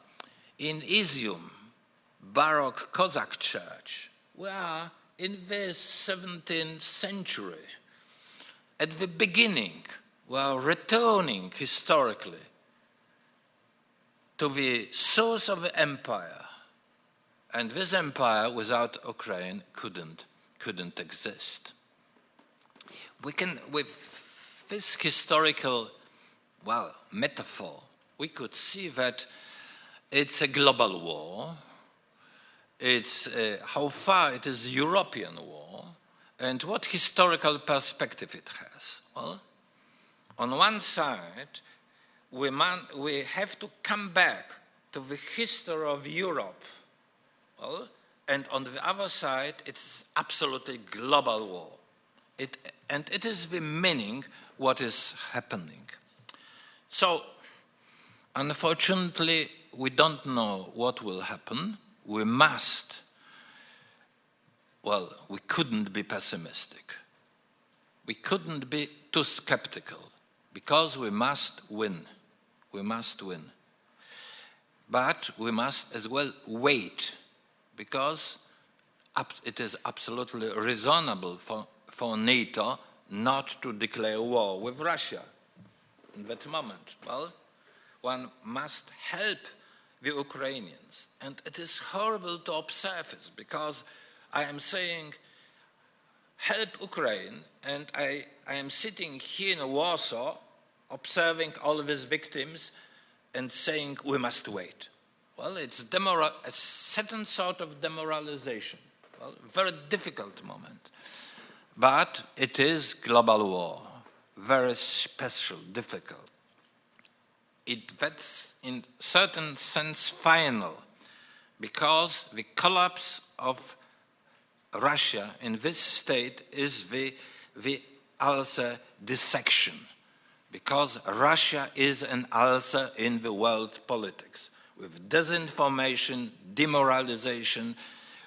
D: in Izium, Baroque Cossack church. We are in the 17th century. At the beginning, we are returning historically to the source of the empire, And this empire without Ukraine couldn't exist. We can, with this historical, metaphor, we could see that it's a global war. It's how far it is a European war, and what historical perspective it has. Well, on one side, we have to come back to the history of Europe. Well, and on the other side, it's absolutely global war. And it is the meaning what is happening. So, unfortunately, we don't know what will happen. We couldn't be pessimistic. We couldn't be too skeptical, because we must win. We must win. But we must as well wait, because it is absolutely reasonable for NATO not to declare war with Russia in that moment. Well, one must help the Ukrainians. And it is horrible to observe this, because I am saying, help Ukraine, and I am sitting here in Warsaw, observing all of these victims, and saying we must wait. Well, it's a certain sort of demoralization. Well, very difficult moment. But it is global war, very special, difficult. That's in certain sense final, because the collapse of Russia in this state is the ulcer dissection, because Russia is an ulcer in the world politics, with disinformation, demoralization,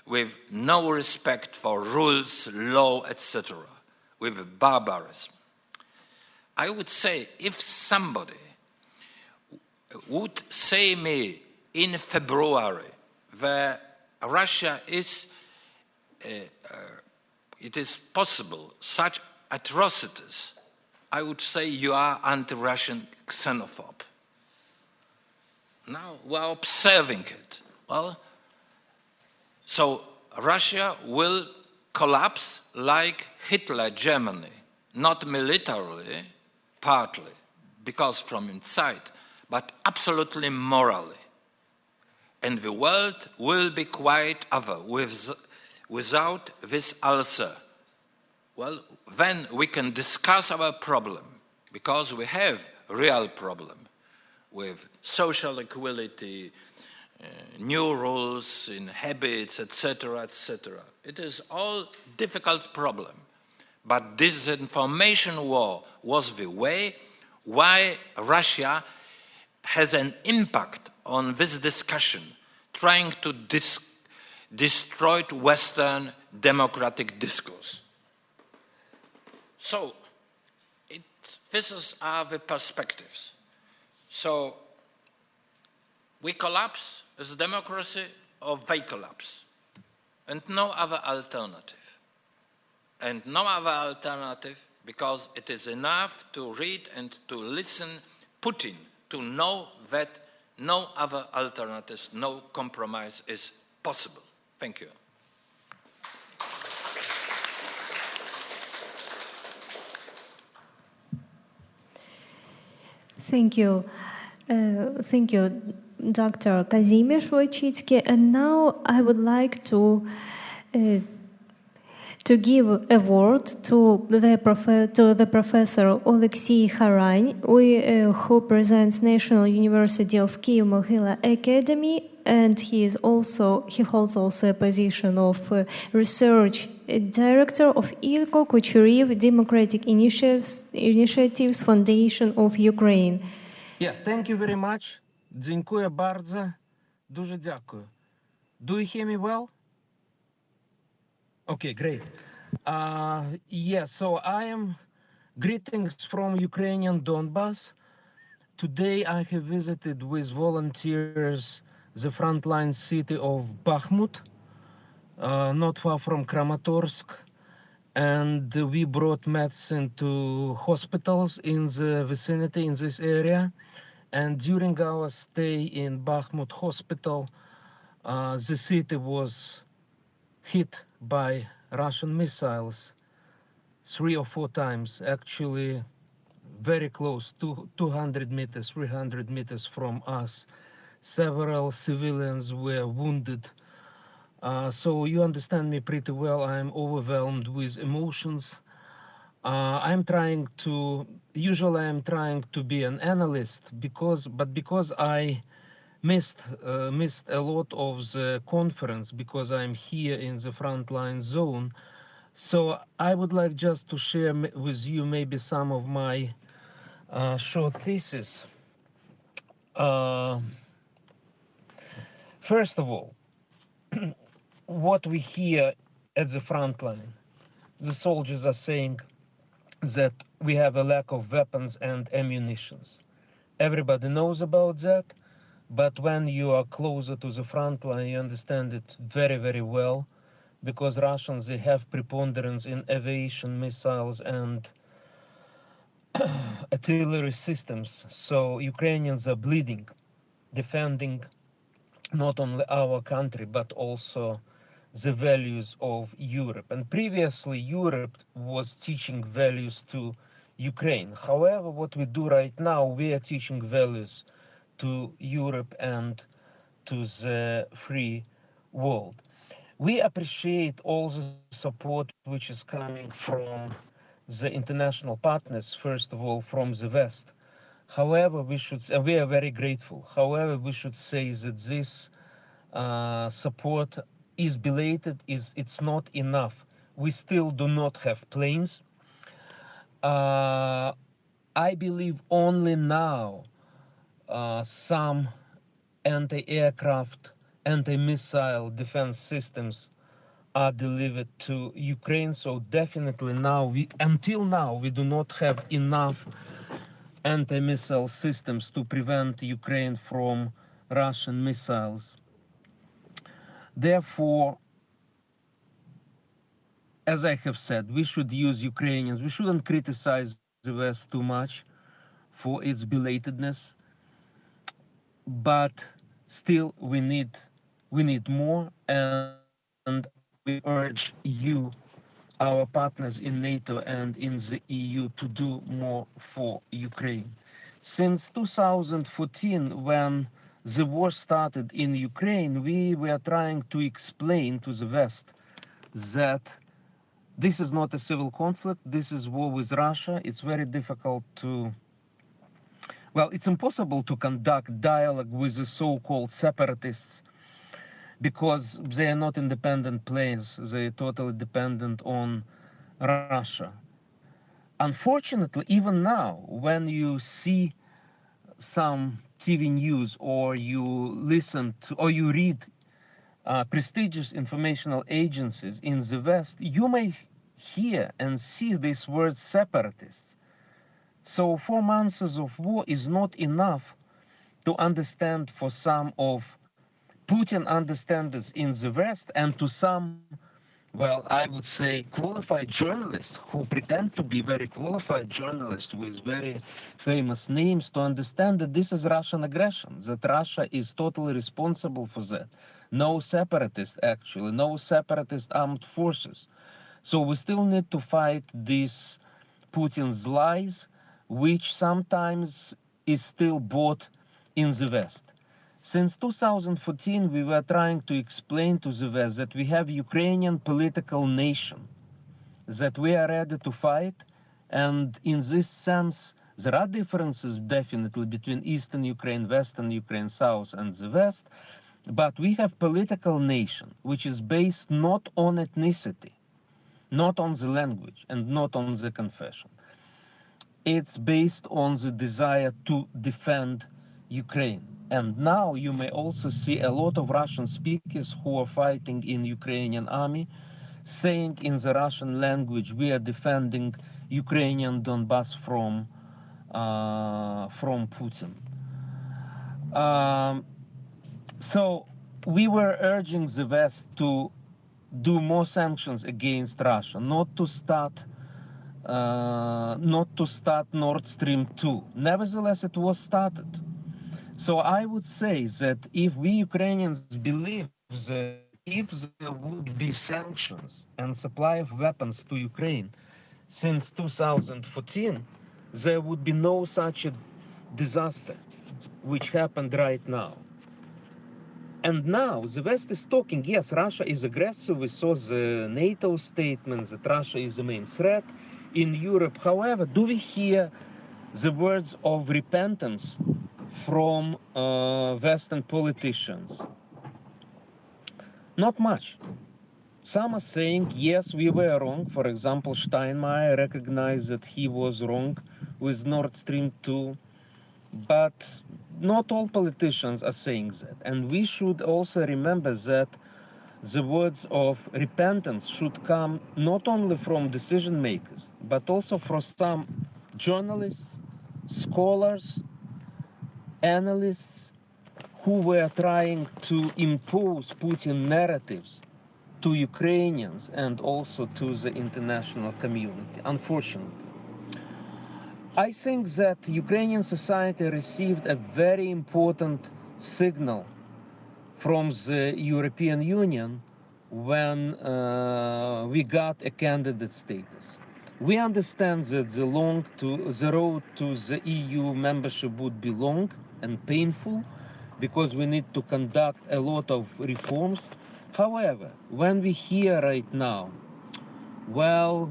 D: with no respect for rules, law, etc., with barbarism. I would say, if somebody would say me in February that Russia is, it is possible, such atrocities, I would say you are anti-Russian xenophobe. Now we are observing it. Well, so Russia will collapse like Hitler Germany, not militarily, partly, because from inside, but absolutely morally. And the world will be quite other without this ulcer. Well, then we can discuss our problem, because we have a real problem with social equality, new rules in habits, etc., etc. It is all difficult problem. But disinformation war was the way why Russia has an impact on this discussion, trying to destroy Western democratic discourse. So, these are the perspectives. So, we collapse as a democracy, or they collapse, and no other alternative. And no other alternative, because it is enough to read and to listen Putin to know that no other alternatives, no compromise is possible. Thank you.
A: Thank you. Thank you, Dr. Kazimierz Wóycicki. And now I would like to give a word to the professor Olexiy Haran, who presents National University of Kyiv-Mohyla Academy, and he holds also a position of research director of Ilko, Kucheriv, Democratic Initiatives Foundation of Ukraine.
E: Yeah, thank you very much. Dziękuję bardzo. Дуже дякую. Do you hear me well? Okay, great. So I am greetings from Ukrainian Donbass. Today I have visited with volunteers the frontline city of Bakhmut, not far from Kramatorsk, and we brought medicine to hospitals in the vicinity in this area. And during our stay in Bakhmut hospital, The city was hit by Russian missiles 3 or 4 times, actually very close, 200 meters, 300 meters from us. Several civilians were wounded. So you understand me pretty well. I'm overwhelmed with emotions. Usually I'm trying to be an analyst because I missed a lot of the conference because I'm here in the frontline zone. So I would like just to share with you maybe some of my short thesis. First of all, what we hear at the front line, the soldiers are saying that we have a lack of weapons and ammunitions. Everybody knows about that, but when you are closer to the front line, you understand it very, very well, because Russians, they have preponderance in aviation, missiles, and artillery systems. So Ukrainians are bleeding, defending not only our country, but also the values of Europe. And previously, Europe was teaching values to Ukraine. However, what we do right now, we are teaching values to Europe and to the free world. We appreciate all the support which is coming from the international partners, first of all, from the West. However, we are very grateful. However, we should say that this support is belated, it's not enough. We still do not have planes. I believe only now some anti-aircraft, anti-missile defense systems are delivered to Ukraine. So definitely until now, we do not have enough anti-missile systems to prevent Ukraine from Russian missiles. Therefore, as I have said, we should use Ukrainians. We shouldn't criticize the West too much for its belatedness, but still we need more, and we urge you, our partners in NATO and in the EU, to do more for Ukraine. Since 2014, when the war started in Ukraine, we were trying to explain to the West that this is not a civil conflict, this is war with Russia. It's very difficult it's impossible to conduct dialogue with the so-called separatists because they are not independent players, they are totally dependent on Russia. Unfortunately, even now, when you see some TV news or you listen to or you read prestigious informational agencies in the West, you may hear and see this word separatists. So 4 months of war is not enough to understand for some of Putin understanders in the West and to some, I would say, qualified journalists who pretend to be very qualified journalists with very famous names, to understand that this is Russian aggression, that Russia is totally responsible for that. No separatist, actually, no separatist armed forces. So we still need to fight these Putin's lies, which sometimes is still bought in the West. Since 2014, we were trying to explain to the West that we have Ukrainian political nation, that we are ready to fight, and in this sense, there are differences definitely between Eastern Ukraine, Western Ukraine, South, and the West, but we have political nation, which is based not on ethnicity, not on the language, and not on the confession. It's based on the desire to defend Ukraine. And now you may also see a lot of Russian speakers who are fighting in Ukrainian army, saying in the Russian language, we are defending Ukrainian Donbas from Putin. So we were urging the West to do more sanctions against Russia, not to start Nord Stream 2. Nevertheless, it was started. So I would say that if we Ukrainians believe that if there would be sanctions and supply of weapons to Ukraine since 2014, there would be no such a disaster which happened right now. And now the West is talking, yes, Russia is aggressive. We saw the NATO statement that Russia is the main threat in Europe. However, do we hear the words of repentance from Western politicians? Not much. Some are saying, yes, we were wrong. For example, Steinmeier recognized that he was wrong with Nord Stream 2. But not all politicians are saying that. And we should also remember that the words of repentance should come not only from decision makers, but also from some journalists, scholars, analysts who were trying to impose Putin narratives to Ukrainians and also to the international community, unfortunately. I think that Ukrainian society received a very important signal from the European Union when we got a candidate status. We understand that the road to the EU membership would be long and painful because we need to conduct a lot of reforms. However, when we hear right now, well,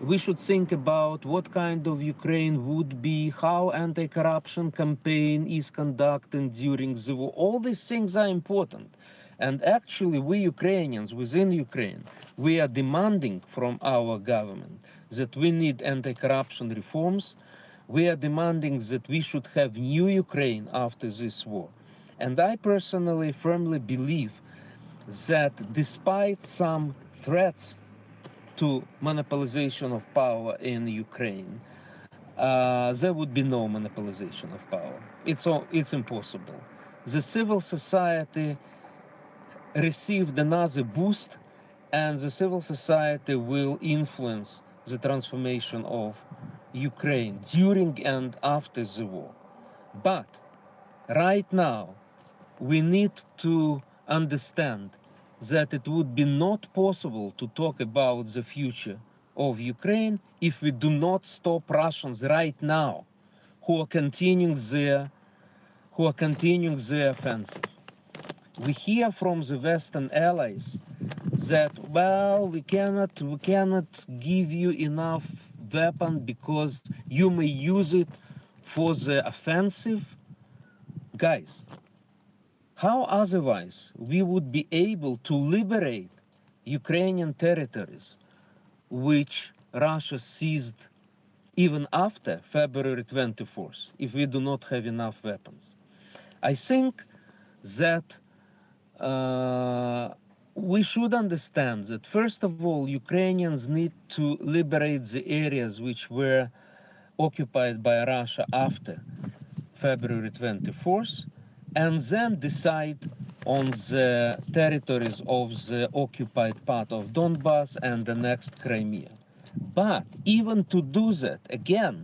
E: we should think about what kind of Ukraine would be, how anti-corruption campaign is conducted during the war. All these things are important. And actually, we Ukrainians within Ukraine, we are demanding from our government that we need anti-corruption reforms. We are demanding that we should have new Ukraine after this war. And I personally firmly believe that despite some threats to monopolization of power in Ukraine, there would be no monopolization of power. It's impossible. The civil society received another boost, and the civil society will influence the transformation of Ukraine during and after the war. But right now, we need to understand that it would be not possible to talk about the future of Ukraine if we do not stop Russians right now who are continuing their offensive. We hear from the Western allies that, well, we cannot give you enough weapon because you may use it for the offensive. Guys, how otherwise we would be able to liberate Ukrainian territories which Russia seized even after February 24th if we do not have enough weapons? I think that we should understand that first of all, Ukrainians need to liberate the areas which were occupied by Russia after February 24th, and then decide on the territories of the occupied part of Donbas and the next Crimea. But even to do that, again,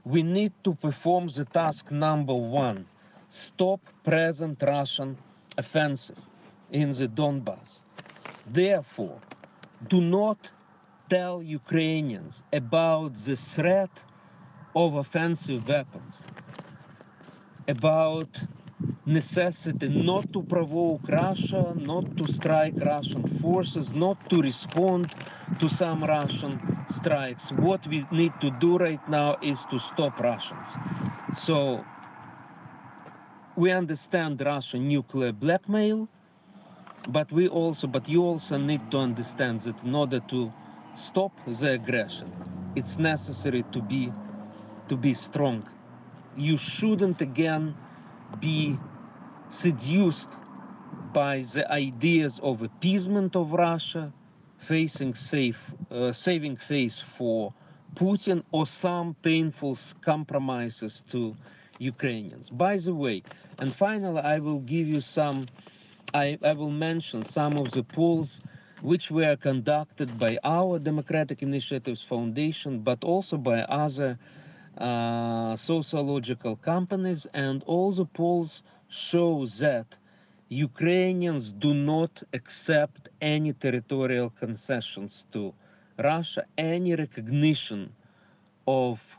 E: we need to perform the task number one: stop present Russian offensive in the Donbas. Therefore, do not tell Ukrainians about the threat of offensive weapons, about necessity not to provoke Russia, not to strike Russian forces, not to respond to some Russian strikes. What we need to do right now is to stop Russians. So we understand Russian nuclear blackmail, but you also need to understand that in order to stop the aggression, it's necessary to be strong. You shouldn't again be seduced by the ideas of appeasement of Russia, saving face for Putin, or some painful compromises to Ukrainians. By the way, and finally, I will mention some of the polls which were conducted by our Democratic Initiatives Foundation, but also by other sociological companies, and all the polls show that Ukrainians do not accept any territorial concessions to Russia, any recognition of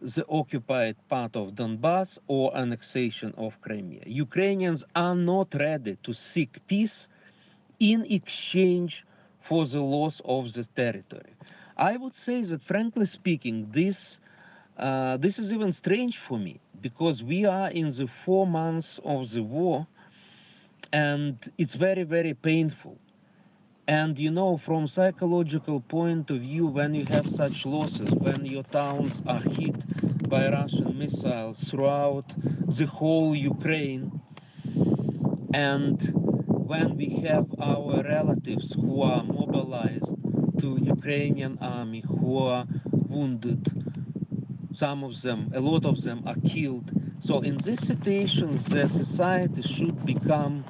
E: the occupied part of Donbass or annexation of Crimea. Ukrainians are not ready to seek peace in exchange for the loss of the territory. I would say that, frankly speaking, this is even strange for me, because we are in the 4 months of the war, and it's very, very painful. And you know, from psychological point of view, when you have such losses, when your towns are hit by Russian missiles throughout the whole Ukraine, and when we have our relatives who are mobilized to Ukrainian army, who are wounded, some of them, a lot of them are killed. So in this situation, the society should become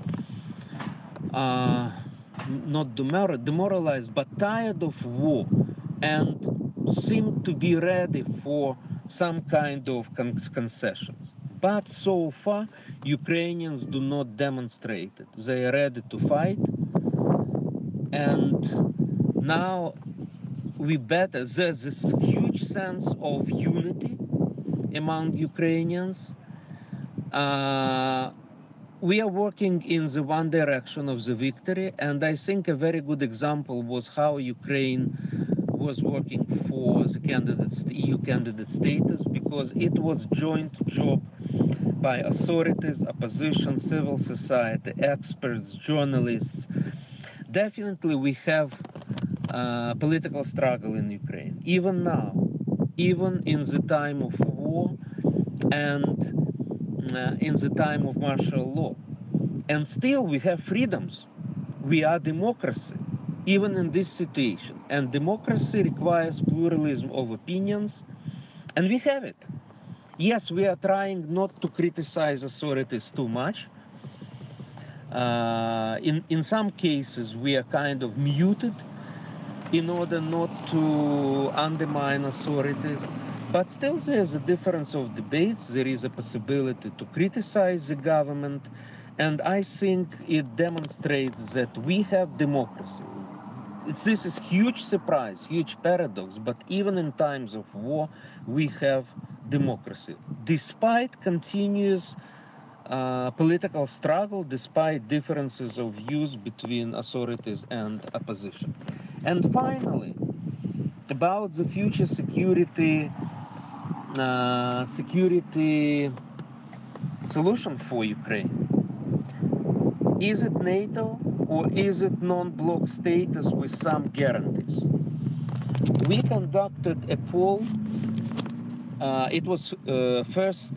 E: not demoralized, but tired of war, and seem to be ready for some kind of concessions. But so far, Ukrainians do not demonstrate it. They are ready to fight, and now there's this huge sense of unity among Ukrainians. We are working in the one direction of the victory, and I think a very good example was how Ukraine was working for the EU candidate status, because it was joint job by authorities, opposition, civil society, experts, journalists. Definitely we have political struggle in Ukraine, even now, even in the time of war and in the time of martial law. And still we have freedoms. We are democracy, even in this situation. And democracy requires pluralism of opinions, and we have it. Yes, we are trying not to criticize authorities too much. In some cases, we are kind of muted in order not to undermine authorities. But still there's a difference of debates. There is a possibility to criticize the government. And I think it demonstrates that we have democracy. This is huge surprise, huge paradox, but even in times of war, we have democracy. Despite continuous political struggle, despite differences of views between authorities and opposition. And finally, about the future security solution for Ukraine. Is it NATO or is it non-bloc status with some guarantees? We conducted a poll. It was first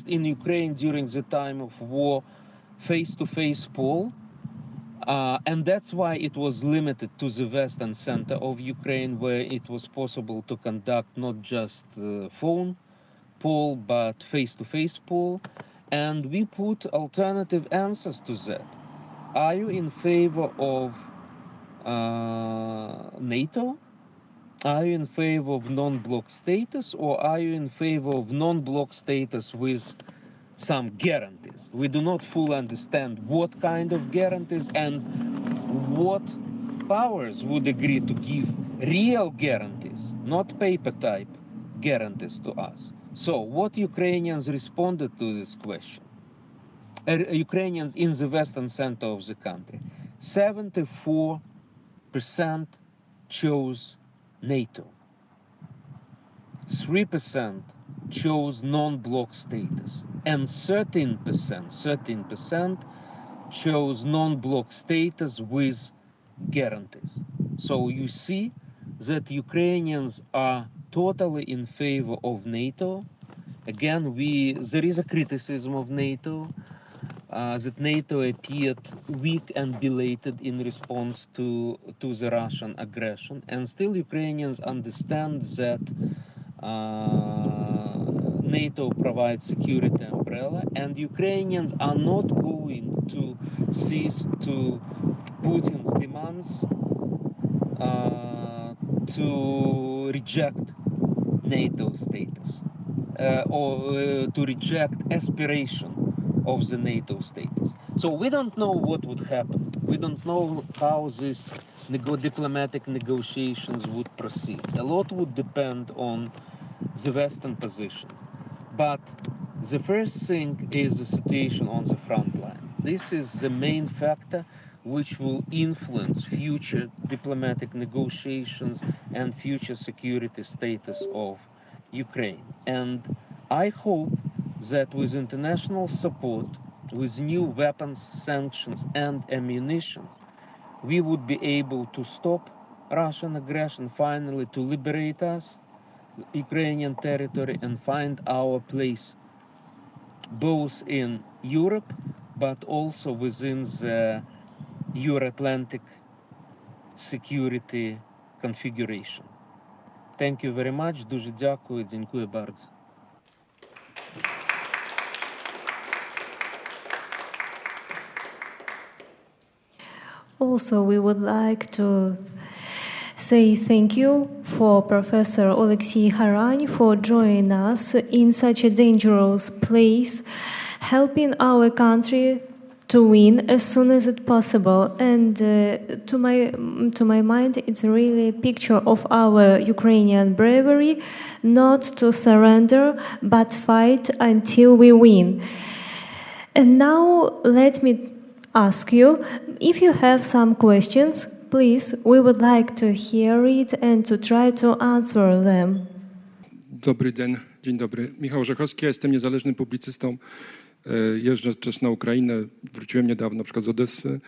E: in Ukraine during the time of war, face-to-face poll. And that's why it was limited to the western center of Ukraine, where it was possible to conduct not just phone poll, but face-to-face poll. And we put alternative answers to that. Are you in favor of NATO? Are you in favor of non-bloc status, or are you in favor of non-bloc status with some guarantees? We do not fully understand what kind of guarantees and what powers would agree to give real guarantees, not paper type guarantees to us. So what Ukrainians responded to this question? Ukrainians in the western center of the country, 74% chose NATO. 3% chose non-bloc status, and 13% chose non-bloc status with guarantees. So you see that Ukrainians are totally in favor of NATO. Again, there is a criticism of NATO, that NATO appeared weak and belated in response to the Russian aggression. And still Ukrainians understand that NATO provides security umbrella, and Ukrainians are not going to cease to Putin's demands to reject NATO status or to reject aspiration of the NATO status. So we don't know what would happen. We don't know how these diplomatic negotiations would proceed. A lot would depend on the Western position. But the first thing is the situation on the front line. This is the main factor which will influence future diplomatic negotiations and future security status of Ukraine. And I hope that with international support, with new weapons, sanctions, and ammunition, we would be able to stop Russian aggression, finally to liberate us, Ukrainian territory, and find our place both in Europe, but also within the Euro-Atlantic security configuration. Thank you very much. Дуже дякую. Dziękuję bardzo.
A: Also, we would like to say thank you for Professor Olexiy Haran for joining us in such a dangerous place, helping our country to win as soon as it's possible. And to my mind, it's really a picture of our Ukrainian bravery, not to surrender, but fight until we win. And now let me ask you, if you have some questions, please, we would like to hear it and to try to answer them.
F: Dobry dzień dobry. Michał Rzechowski, ja jestem niezależnym publicystą. Jeżdżę też na Ukrainę, wróciłem niedawno na przykład z Odessy.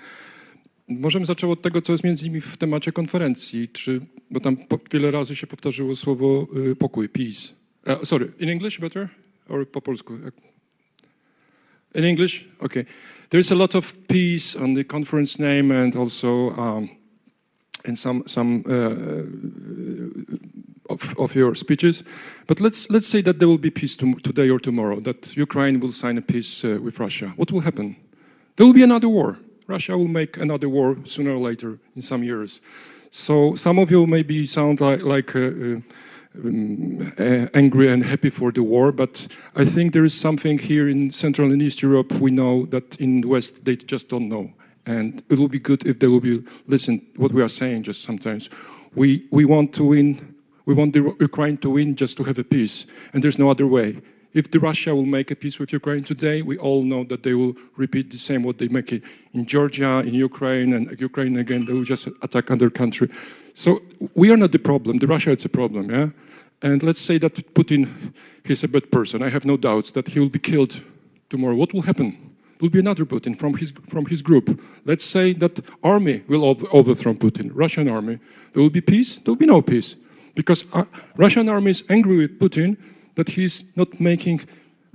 F: Możemy zacząć od tego, co jest między innymi w temacie konferencji, bo tam wiele razy się powtarzyło słowo pokój, peace. Sorry, in English better? Or po polsku? In English? Okay. There's a lot of peace on the conference name and also in some of your speeches, but let's say that there will be peace today or tomorrow, that Ukraine will sign a peace with Russia. What will happen? There will be another war. Russia will make another war sooner or later in some years. So some of you maybe sound like angry and happy for the war, but I think there is something here in Central and East Europe we know that in the West they just don't know. And it will be good if they will be listen what we are saying just sometimes. We want to win. We want the Ukraine to win just to have a peace, and there's no other way. If the Russia will make a peace with Ukraine today, we all know that they will repeat the same what they make it in Georgia, in Ukraine, and Ukraine again, they will just attack another country. So we are not the problem, the Russia is a problem, yeah? And let's say that Putin, he's a bad person. I have no doubts that he will be killed tomorrow. What will happen? Will be another Putin from his group. Let's say that army will overthrow Putin, Russian army. There will be peace? There will be no peace. Because Russian army is angry with Putin that he's not making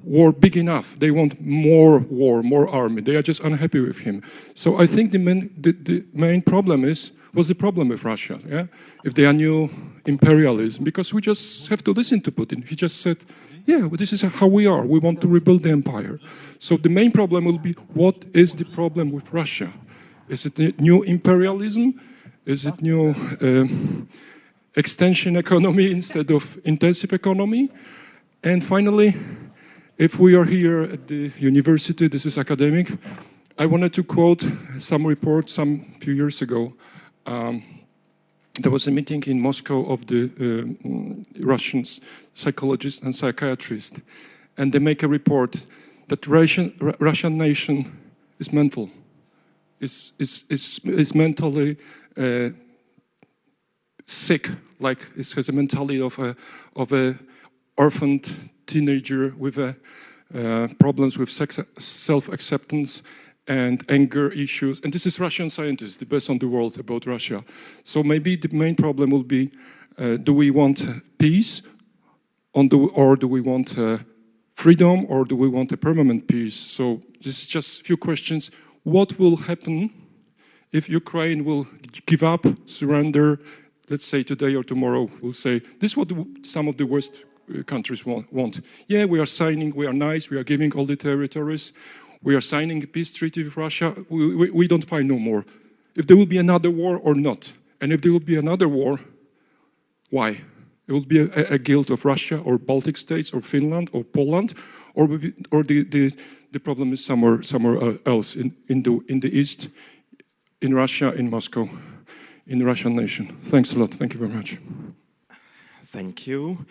F: war big enough. They want more war, more army. They are just unhappy with him. So I think the main problem was the problem with Russia, yeah? If they are new imperialism, because we just have to listen to Putin. He just said, yeah, well, this is how we are. We want to rebuild the empire. So the main problem will be, what is the problem with Russia? Is it new imperialism? Is it new extension economy instead of intensive economy? And finally, if we are here at the university, this is academic, I wanted to quote some report some few years ago. There was a meeting in Moscow of the Russian psychologists and psychiatrists, and they make a report that Russian nation is mental, is mentally sick, like it has a mentality of a orphaned teenager with problems with self-acceptance and anger issues. And this is Russian scientists, the best on the world about Russia. So maybe the main problem will be, do we want peace, or do we want freedom, or do we want a permanent peace? So this is just a few questions. What will happen if Ukraine will give up, surrender, let's say today or tomorrow, we'll say, this is what some of the West countries want. Yeah, we are signing, we are nice, we are giving all the territories, we are signing a peace treaty with Russia, we don't find no more. If there will be another war or not, and if there will be another war, why? It will be a guilt of Russia or Baltic states or Finland or Poland, or the The problem is somewhere else in the East, in Russia, in Moscow, in the Russian nation. Thanks a lot. Thank you very much.
G: Thank you.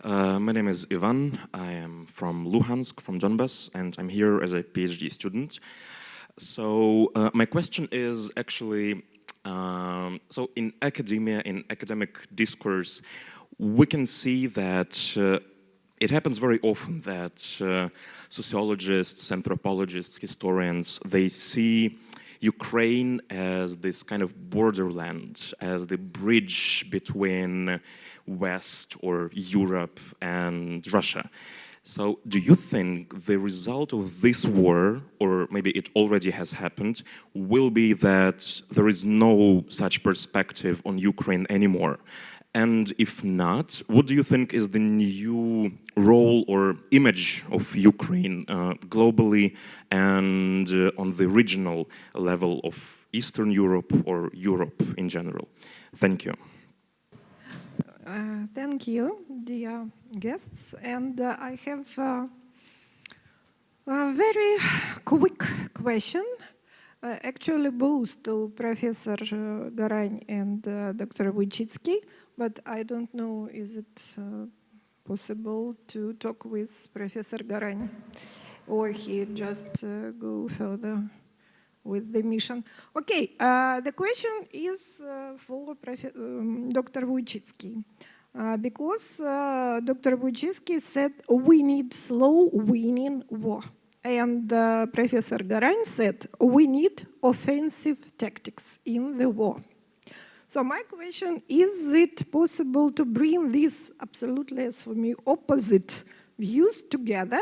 G: My name is Ivan. I am from Luhansk, from Donbas, and I'm here as a PhD student. So my question is actually, so in academia, in academic discourse, we can see that it happens very often that sociologists, anthropologists, historians, they see Ukraine as this kind of borderland, as the bridge between West or Europe and Russia. So do you think the result of this war, or maybe it already has happened, will be that there is no such perspective on Ukraine anymore? And if not, what do you think is the new role or image of Ukraine globally and on the regional level of Eastern Europe or Europe in general? Thank you.
H: Thank you, dear guests. And I have a very quick question, actually both to Professor Haran and Dr. Wóycicki, but I don't know, is it possible to talk with Professor Haran, or he just go further with the mission? Okay, the question is for Dr. Wóycicki, because Dr. Wóycicki said we need slow-winning war, and Professor Haran said we need offensive tactics in the war. So my question, is it possible to bring these absolutely, as for me, opposite views together?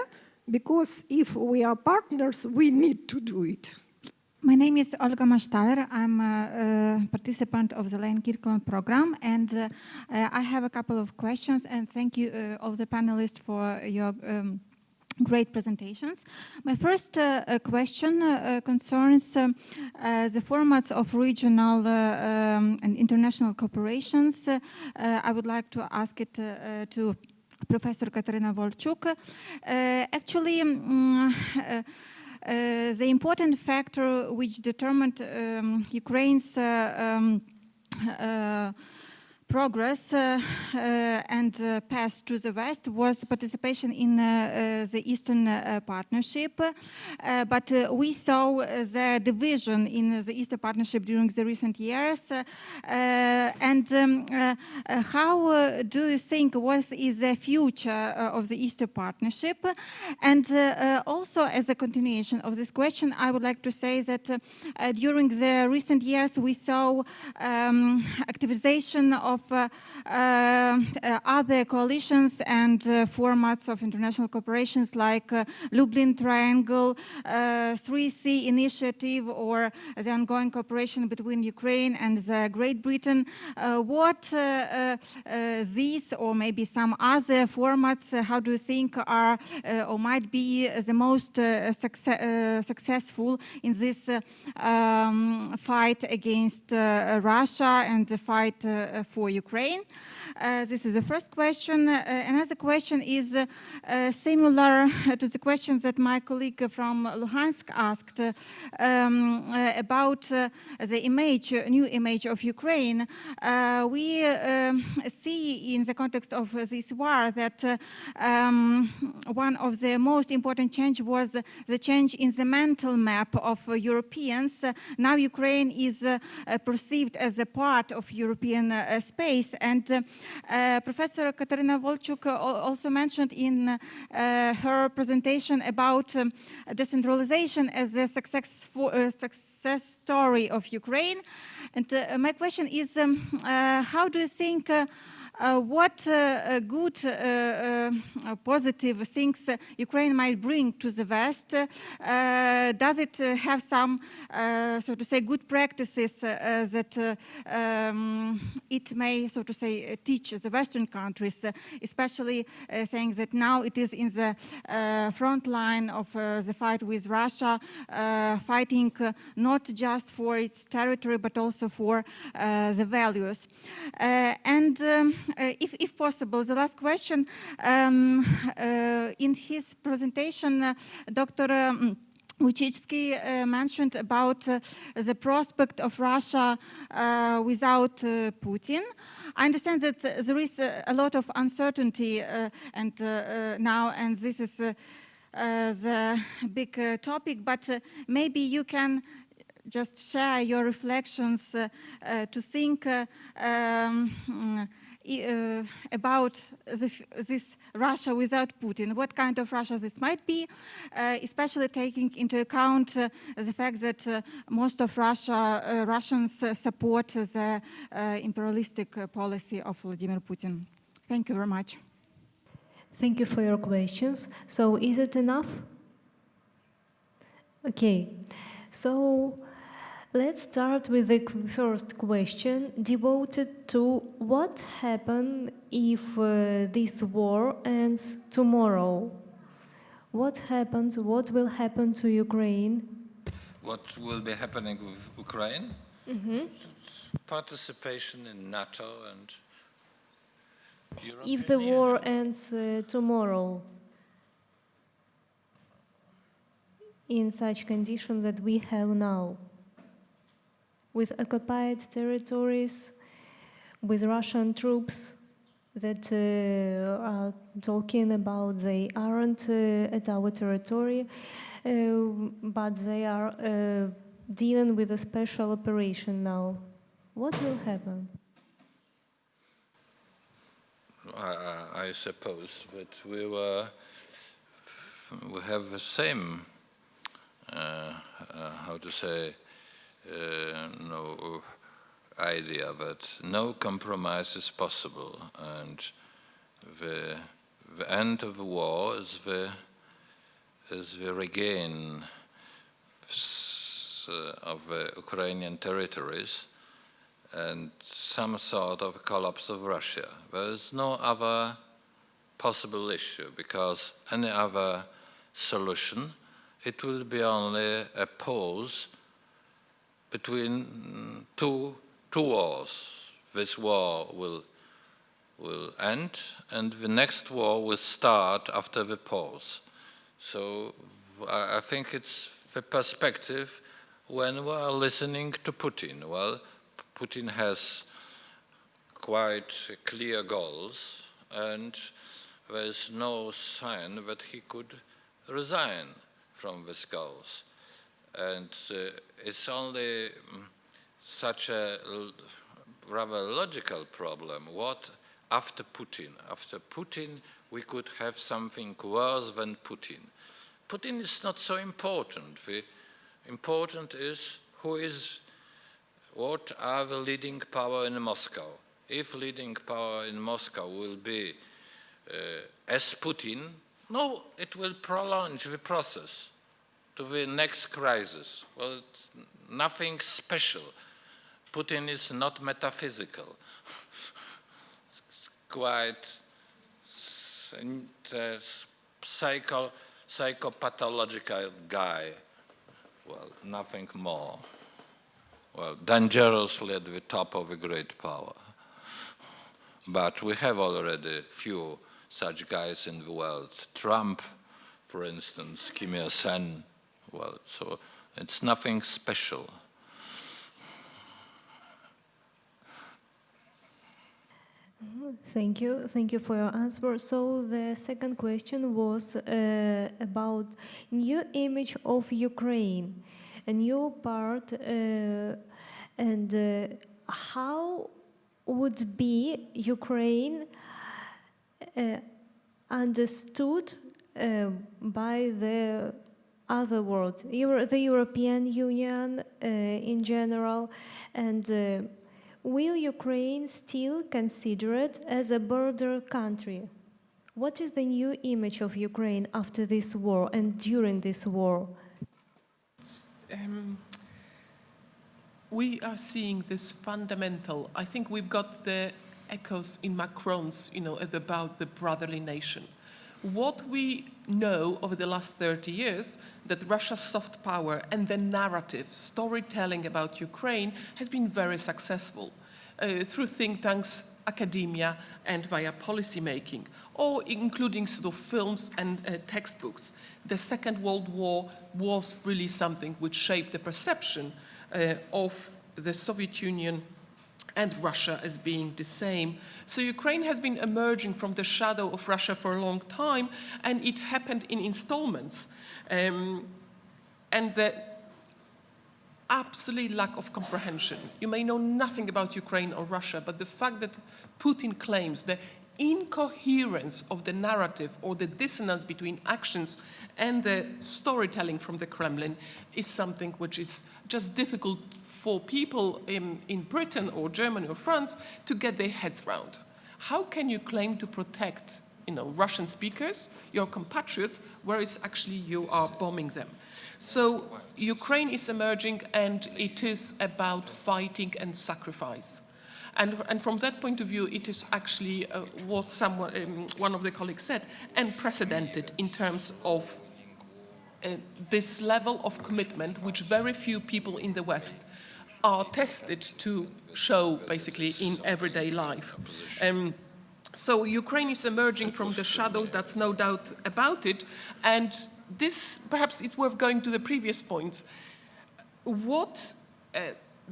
H: Because if we are partners, we need to do it.
I: My name is Olga Mashtaler. I'm a participant of the Lane Curriculum program, and I have a couple of questions, and thank you all the panelists for your great presentations. My first question concerns the formats of regional and international cooperations. I would like to ask it to Professor Kataryna Wolczuk. Actually, the important factor which determined Ukraine's progress and path to the West was participation in the Eastern Partnership. But we saw the division in the Eastern Partnership during the recent years. How do you think, what is the future of the Eastern Partnership? And also, as a continuation of this question, I would like to say that during the recent years we saw activization of other coalitions and formats of international cooperations like Lublin Triangle, 3C Initiative, or the ongoing cooperation between Ukraine and Great Britain. What these or maybe some other formats, how do you think are or might be the most successful in this fight against Russia and the fight for Ukraine? This is the first question. Another question is similar to the questions that my colleague from Luhansk asked about the image, new image of Ukraine. We see in the context of this war that one of the most important change was the change in the mental map of Europeans. Now Ukraine is perceived as a part of European space, and Professor Kataryna Wolczuk also mentioned in her presentation about decentralization as a success story of Ukraine. And my question is, how do you think what good, positive things Ukraine might bring to the West? Does it have some, so to say, good practices that it may, so to say, teach the Western countries, especially saying that now it is in the front line of the fight with Russia, fighting not just for its territory, but also for the values. And if possible, the last question. In his presentation, Dr. Wóycicki mentioned about the prospect of Russia without Putin. I understand that there is a lot of uncertainty now, and this is the big topic, but maybe you can just share your reflections to think about this Russia without Putin. What kind of Russia this might be, especially taking into account the fact that most of Russians support the imperialistic policy of Vladimir Putin. Thank you very much.
A: Thank you for your questions. So is it enough? Okay. So let's start with the first question devoted to what happens if this war ends tomorrow. What happens? What will happen to Ukraine?
D: What will be happening with Ukraine?
A: Mm-hmm.
D: Participation in NATO and European
A: If the war
D: Union.
A: ends tomorrow, in such condition that we have now, with occupied territories, with Russian troops that are talking about they aren't at our territory, but they are dealing with a special operation now. What will happen?
D: I suppose that we have the same, how to say, no idea that no compromise is possible, and the end of the war is the regain of the Ukrainian territories and some sort of collapse of Russia. There is no other possible issue, because any other solution, it will be only a pause between two wars. This war will end, and the next war will start after the pause. So I think it's the perspective when we are listening to Putin. Well, Putin has quite clear goals, and there is no sign that he could resign from these goals. And it's only such a rather logical problem. What after Putin? After Putin, we could have something worse than Putin. Putin is not so important. The important is what are the leading power in Moscow. If leading power in Moscow will be as Putin, no, it will prolong the process to the next crisis. Well, nothing special. Putin is not metaphysical. It's quite psychopathological guy. Well, nothing more. Well, dangerously at the top of a great power. But we have already few such guys in the world. Trump, for instance, Kim Il-sung. Well, so it's nothing special.
A: Thank you for your answer. So the second question was about new image of Ukraine, a new part, and how would be Ukraine understood by the other world, the European Union in general, and will Ukraine still consider it as a border country? What is the new image of Ukraine after this war and during this war?
C: We are seeing this fundamental, I think we've got the echoes in Macron's, about the brotherly nation. What we know over the last 30 years, that Russia's soft power and the narrative, storytelling about Ukraine has been very successful. through think tanks, academia, and via policy making, or including sort of films and textbooks. The Second World War was really something which shaped the perception of the Soviet Union and Russia as being the same. So Ukraine has been emerging from the shadow of Russia for a long time, and it happened in installments. And the absolute lack of comprehension. You may know nothing about Ukraine or Russia, but the fact that Putin claims the incoherence of the narrative or the dissonance between actions and the storytelling from the Kremlin is something which is just difficult for people in Britain or Germany or France to get their heads around. How can you claim to protect, Russian speakers, your compatriots, whereas actually you are bombing them? So Ukraine is emerging, and it is about fighting and sacrifice. And from that point of view, it is actually what one of the colleagues said, unprecedented in terms of this level of commitment, which very few people in the West are tested to show basically in everyday life. So Ukraine is emerging from the shadows, that's no doubt about it. And this, perhaps it's worth going to the previous points. What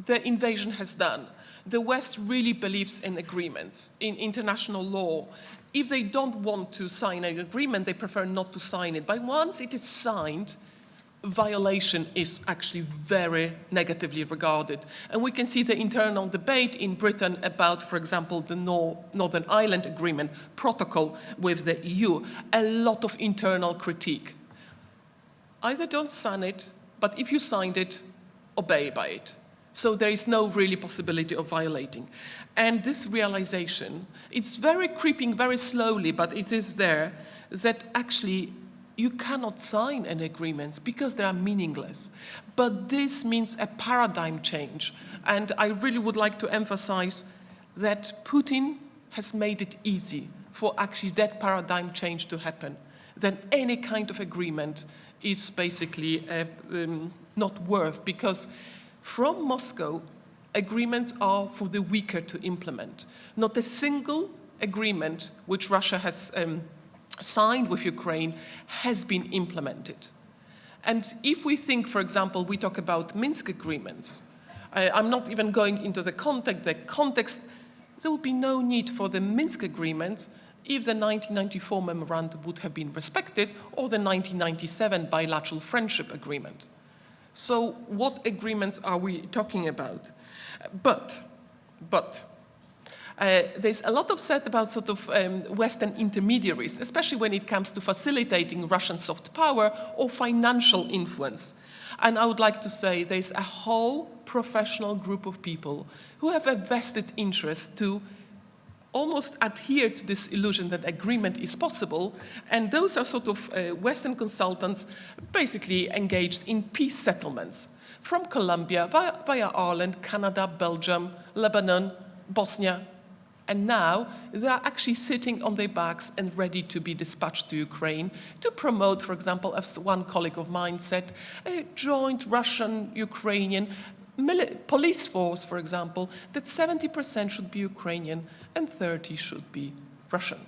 C: the invasion has done, the West really believes in agreements, in international law. If they don't want to sign an agreement, they prefer not to sign it. But once it is signed, violation is actually very negatively regarded. And we can see the internal debate in Britain about, for example, the Northern Ireland Agreement protocol with the EU. A lot of internal critique. Either don't sign it, but if you signed it, obey by it. So there is no really possibility of violating. And this realization, it's very creeping very slowly, but it is there, that actually you cannot sign an agreement because they are meaningless. But this means a paradigm change. And I really would like to emphasize that Putin has made it easy for actually that paradigm change to happen. Then any kind of agreement is basically not worth, because from Moscow, agreements are for the weaker to implement. Not a single agreement which Russia has signed with Ukraine has been implemented. And if we think, for example, we talk about Minsk agreements, I'm not even going into the context, there would be no need for the Minsk agreements if the 1994 memorandum would have been respected, or the 1997 bilateral friendship agreement. So what agreements are we talking about? But there's a lot of said about sort of Western intermediaries, especially when it comes to facilitating Russian soft power or financial influence. And I would like to say there's a whole professional group of people who have a vested interest to almost adhere to this illusion that agreement is possible. And those are sort of Western consultants basically engaged in peace settlements from Colombia via Ireland, Canada, Belgium, Lebanon, Bosnia. And now they are actually sitting on their backs and ready to be dispatched to Ukraine to promote, for example, as one colleague of mine said, a joint Russian-Ukrainian police force, for example, that 70% should be Ukrainian and 30% should be Russian.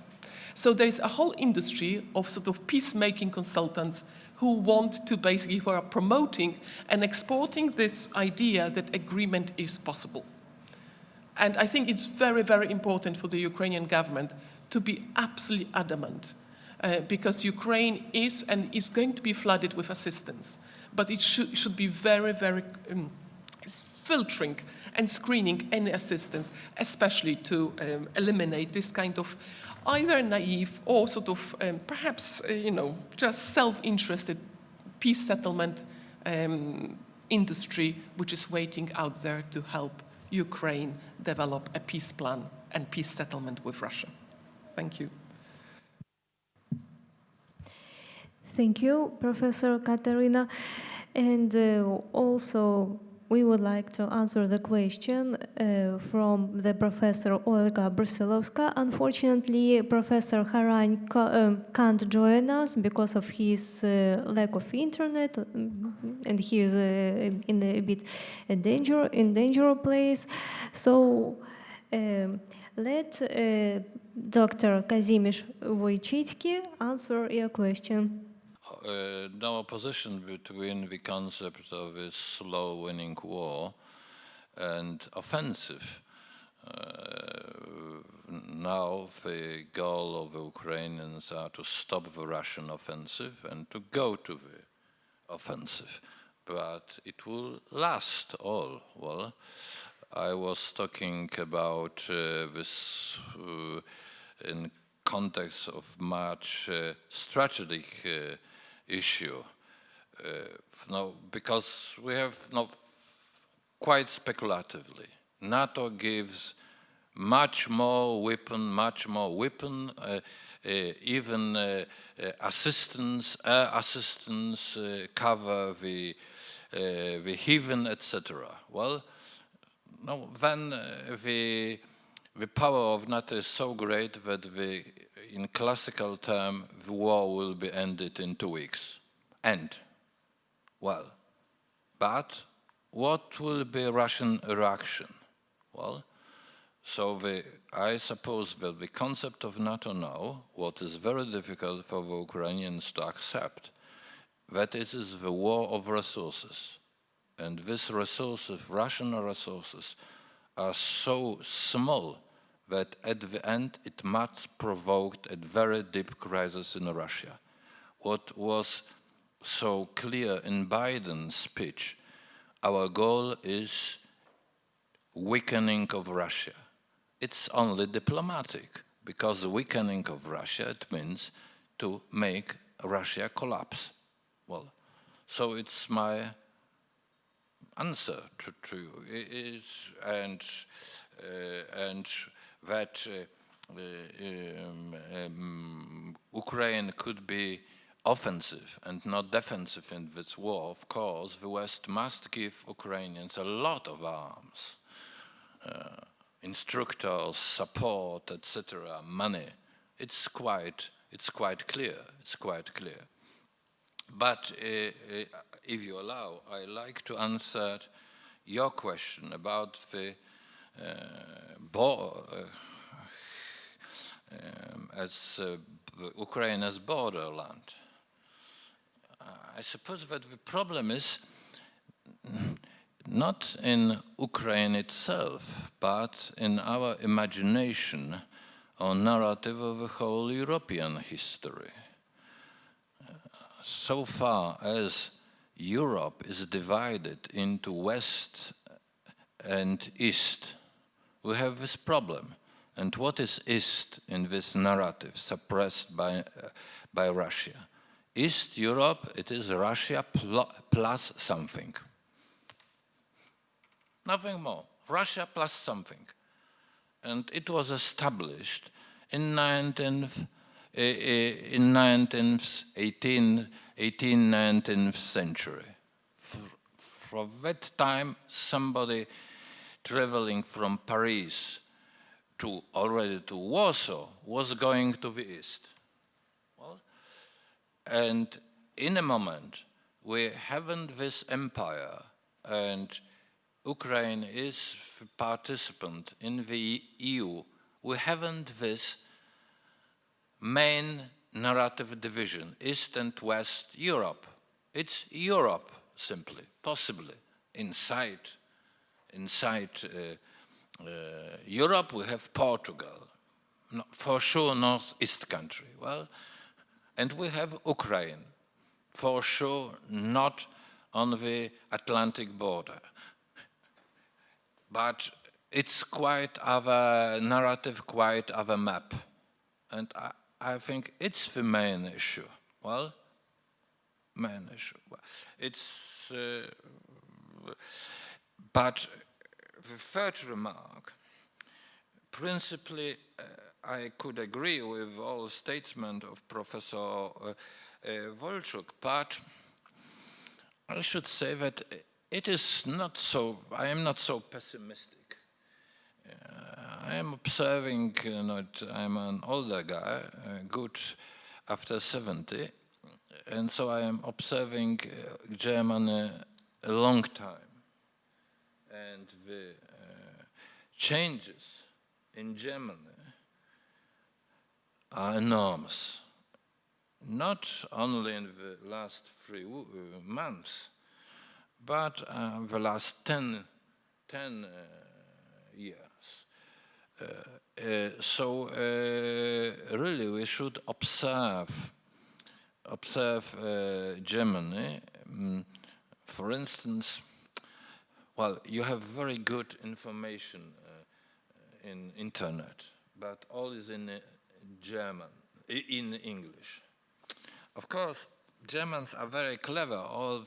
C: So there is a whole industry of sort of peacemaking consultants who want to basically, who are promoting and exporting this idea that agreement is possible. And I think it's very, very important for the Ukrainian government to be absolutely adamant, because Ukraine is and is going to be flooded with assistance. But it should be very, very filtering and screening any assistance, especially to eliminate this kind of either naive or sort of perhaps, just self-interested peace settlement industry, which is waiting out there to help Ukraine develop a peace plan and peace settlement with Russia. Thank you.
A: Thank you, Professor Kataryna. And also, we would like to answer the question from the Professor Olga Brussilowska. Unfortunately, Professor Haran can't join us because of his lack of internet, and he is in a bit dangerous place. So Let Dr. Kazimierz Wóycicki answer your question.
D: No opposition between the concept of a slow winning war and offensive. Now the goal of the Ukrainians are to stop the Russian offensive and to go to the offensive. But it will last all. Well, I was talking about this in context of much strategic issue. No, because we have quite speculatively, NATO gives much more weapon, even assistance, air assistance, cover the heathen, etc. Well, no, then the power of NATO is so great that in classical term, the war will be ended in 2 weeks. Well, but what will be Russian reaction? Well, so I suppose that the concept of NATO now, what is very difficult for the Ukrainians to accept, that it is the war of resources. And these resources, Russian resources, are so small that at the end it must provoke a very deep crisis in Russia. What was so clear in Biden's speech, our goal is weakening of Russia. It's only diplomatic, because the weakening of Russia, it means to make Russia collapse. Well, so it's my answer to you, and that Ukraine could be offensive and not defensive in this war. Of course, the West must give Ukrainians a lot of arms, instructors, support, etc., money. It's quite clear. It's quite clear. But if you allow, I like to answer your question about the Ukraine as borderland. I suppose that the problem is not in Ukraine itself, but in our imagination or narrative of the whole European history. So far as Europe is divided into West and East, we have this problem. And what is East in this narrative suppressed by Russia? East Europe, it is Russia plus something. Nothing more. Russia plus something. And it was established in 18th, 19th century. From that time, somebody traveling from Paris already to Warsaw was going to the East. Well, and in a moment, we haven't this empire, and Ukraine is a participant in the EU. We haven't this main narrative division, East and West Europe. It's Europe, simply, possibly. Inside Europe, we have Portugal, for sure Northeast country. Well, and we have Ukraine, for sure not on the Atlantic border. But it's quite other narrative, quite other map. And I think it's the main issue. Well, main issue. It's, but the third remark, principally, I could agree with all statement of Professor Wolczuk, but I should say that it is not so, I am not so pessimistic. I am observing, I'm an older guy, good after 70, and so I am observing Germany a long time. And the changes in Germany are enormous. Not only in the last 3 months, but the last 10 years. So really we should observe Germany. For instance, well, you have very good information in internet, but all is in German, in English. Of course, Germans are very clever. All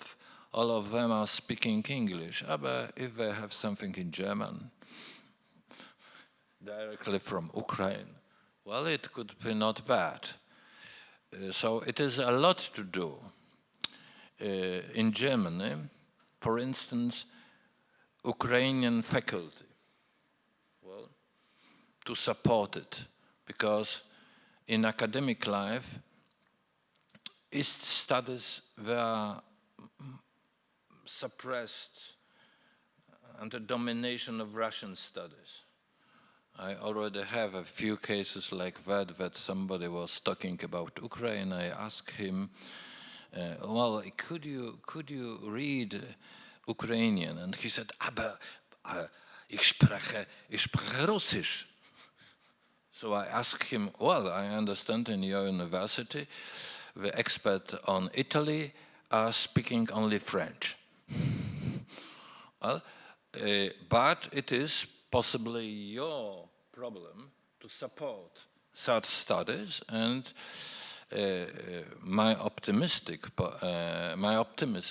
D: of them are speaking English. But if they have something in German, directly from Ukraine, well, it could be not bad. So it is a lot to do. In Germany, for instance, Ukrainian faculty, well, to support it, because in academic life, East studies were suppressed under domination of Russian studies. I already have a few cases like that somebody was talking about Ukraine. I asked him, well, could you read Ukrainian? And he said, aber ich spreche Russisch. So I asked him, well, I understand in your university, the expert on Italy are speaking only French. Well, but it is possibly your problem to support such studies, and my optimism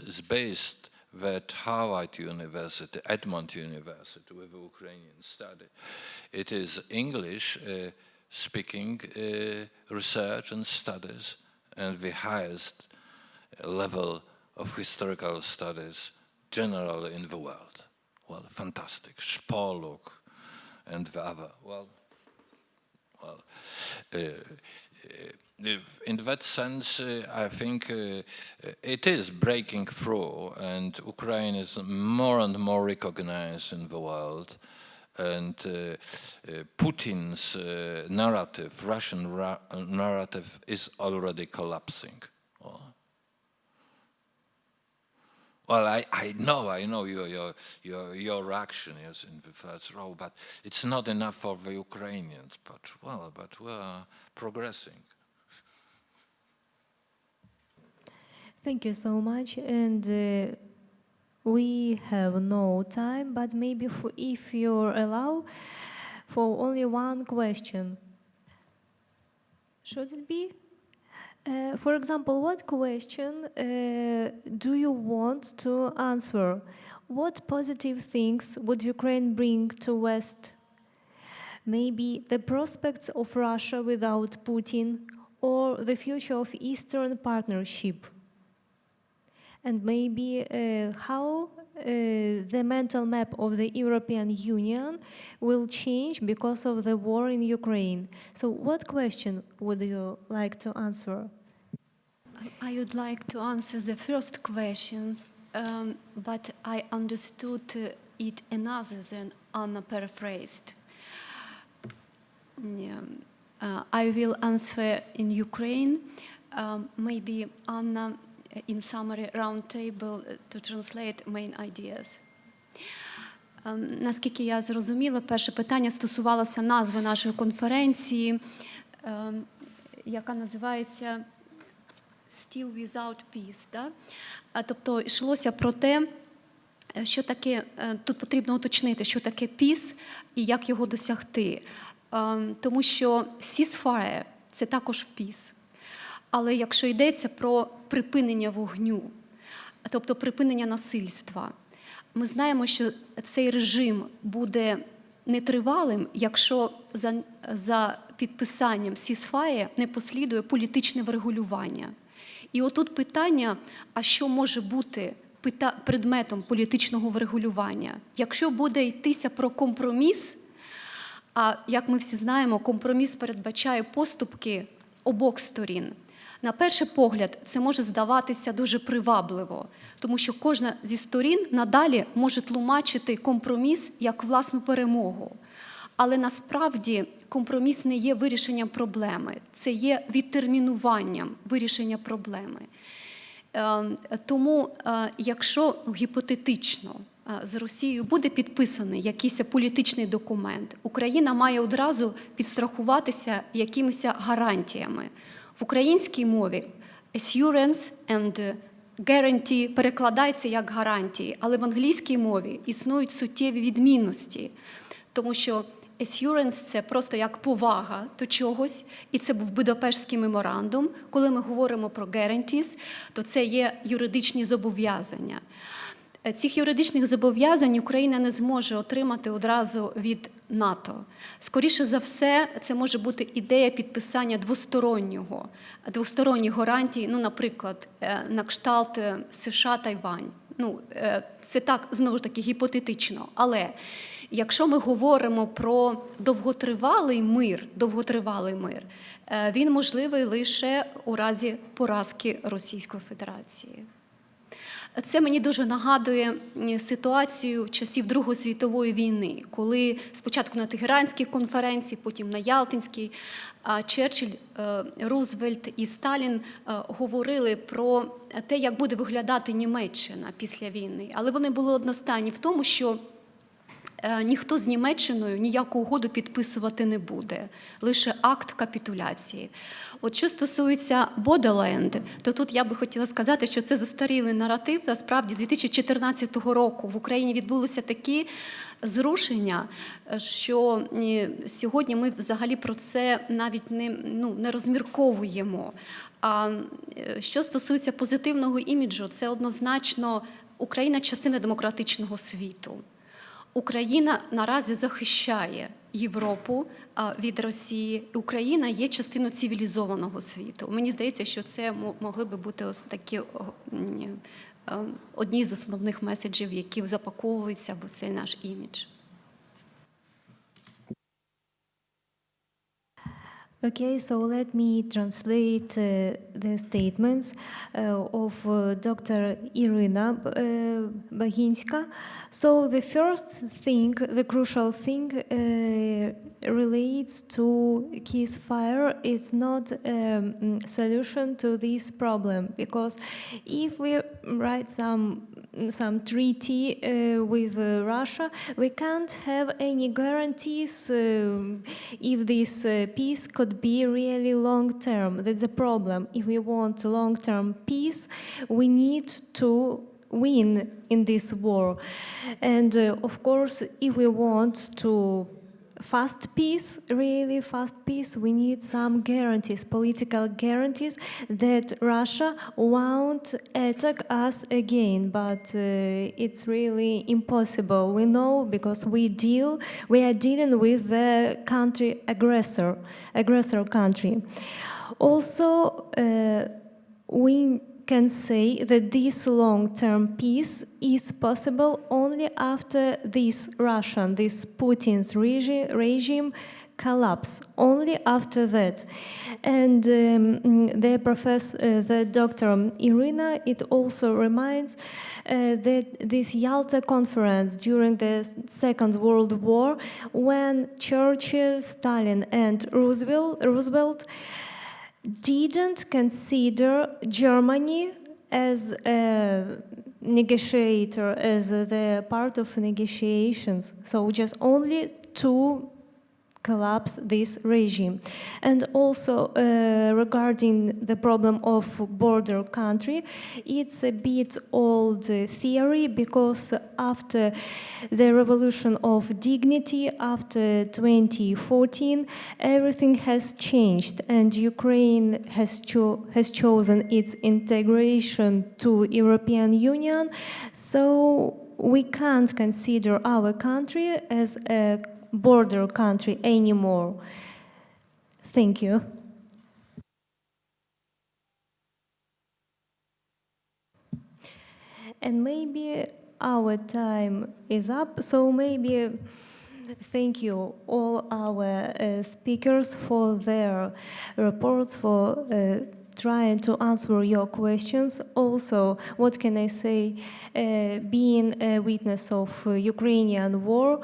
D: is based that Harvard University, Edmond University with Ukrainian study, it is English speaking research and studies, and the highest level of historical studies generally in the world. Well, fantastic. Spoluk and the other. Well, in that sense, I think it is breaking through, and Ukraine is more and more recognized in the world. And Putin's narrative, Russian narrative, is already collapsing. Well, I know your reaction is in the first row, but it's not enough for the Ukrainians. But we are progressing.
A: Thank you so much, and we have no time, but maybe if you allow for only one question. Should it be? For example, what question do you want to answer? What positive things would Ukraine bring to West? Maybe the prospects of Russia without Putin, or the future of Eastern Partnership? And maybe how the mental map of the European Union will change because of the war in Ukraine. So what question would you like to answer?
B: I would like to answer the first question, but I understood it another than Anna paraphrased. I will answer in Ukraine. Maybe Anna, in summary, round table to translate main ideas. Наскільки я зрозуміла, перше питання стосувалося назви нашої конференції, яка називається «Still without peace». Да? Тобто йшлося про те, що таке, тут потрібно уточнити, що таке peace і як його досягти. Тому що ceasefire – це також peace. Але якщо йдеться про припинення вогню, тобто припинення насильства, ми знаємо, що цей режим буде нетривалим, якщо за підписанням ceasefire не послідує політичне врегулювання. І отут питання, а що може бути предметом політичного врегулювання? Якщо буде йтися про компроміс, а як ми всі знаємо, компроміс передбачає поступки обох сторін. На перший погляд, це може здаватися дуже привабливо, тому що кожна зі сторін надалі може тлумачити компроміс як власну перемогу. Але насправді компроміс не є вирішенням проблеми, це є відтермінуванням вирішення проблеми. Тому, якщо гіпотетично з Росією буде підписаний якийсь політичний документ, Україна має одразу підстрахуватися якимись гарантіями. В українській мові assurance and guarantee перекладається як гарантії, але в англійській мові існують суттєві відмінності, тому що assurance – це просто як повага до чогось, і це був Будапештський меморандум. Коли ми говоримо про guarantees, то це є юридичні зобов'язання. Цих юридичних зобов'язань Україна не зможе отримати одразу від НАТО. Скоріше за все, це може бути ідея підписання двосторонніх гарантій, наприклад, на кшталт США-Тайвань. Це так, знову ж таки, гіпотетично. Але якщо ми говоримо про довготривалий мир, він можливий лише у разі поразки Російської Федерації. Це мені дуже нагадує ситуацію часів Другої світової війни, коли спочатку на Тегеранській конференції, потім на Ялтинській, Черчилль, Рузвельт і Сталін говорили про те, як буде виглядати Німеччина після війни. Але вони були одностайні в тому, що ніхто з Німеччиною ніяку угоду підписувати не буде, лише акт капітуляції. От що стосується Borderland, то тут я би хотіла сказати, що це застарілий наратив. Насправді, з 2014 року в Україні відбулися такі зрушення, що сьогодні ми взагалі про це навіть не розмірковуємо. А що стосується позитивного іміджу, це однозначно Україна – частина демократичного світу. Україна наразі захищає Європу від Росії. Україна є частиною цивілізованого світу. Мені здається, що це могли би бути такі одні з основних меседжів, які запаковуються в цей наш імідж.
A: Okay, so let me translate the statements of Dr. Iryna Boginska. So the first thing, the crucial thing relates to ceasefire. It's not a solution to this problem, because if we write some treaty with Russia, we can't have any guarantees if this peace could be really long-term. That's a problem. If we want long-term peace, we need to win in this war. And of course, if we want to fast peace, really fast peace, we need some guarantees, political guarantees that Russia won't attack us again. But it's really impossible. We know, because we are dealing with the country aggressor country. Also, we can say that this long-term peace is possible only after this Putin's regime collapse, only after that. And the Dr. Iryna, it also reminds that this Yalta conference during the Second World War, when Churchill, Stalin, and Roosevelt didn't consider Germany as a negotiator, as the part of negotiations, so just only to collapse this regime. And also regarding the problem of border country, it's a bit old theory, because after the revolution of dignity, after 2014, everything has changed, and Ukraine has chosen its integration to European Union, so we can't consider our country as a border country anymore. Thank you. And maybe our time is up, so maybe thank you all our speakers for their reports, for trying to answer your questions. Also, what can I say, being a witness of Ukrainian war,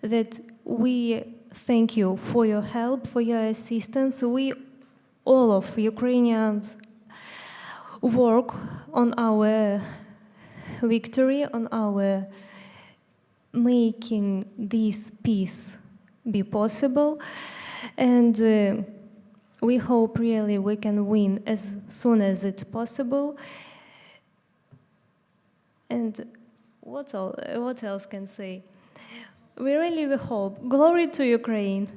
A: that we thank you for your help, for your assistance. We, all of Ukrainians, work on our victory, on our making this peace be possible. And we hope really we can win as soon as it's possible. And what else can say? We really hope. Glory to Ukraine.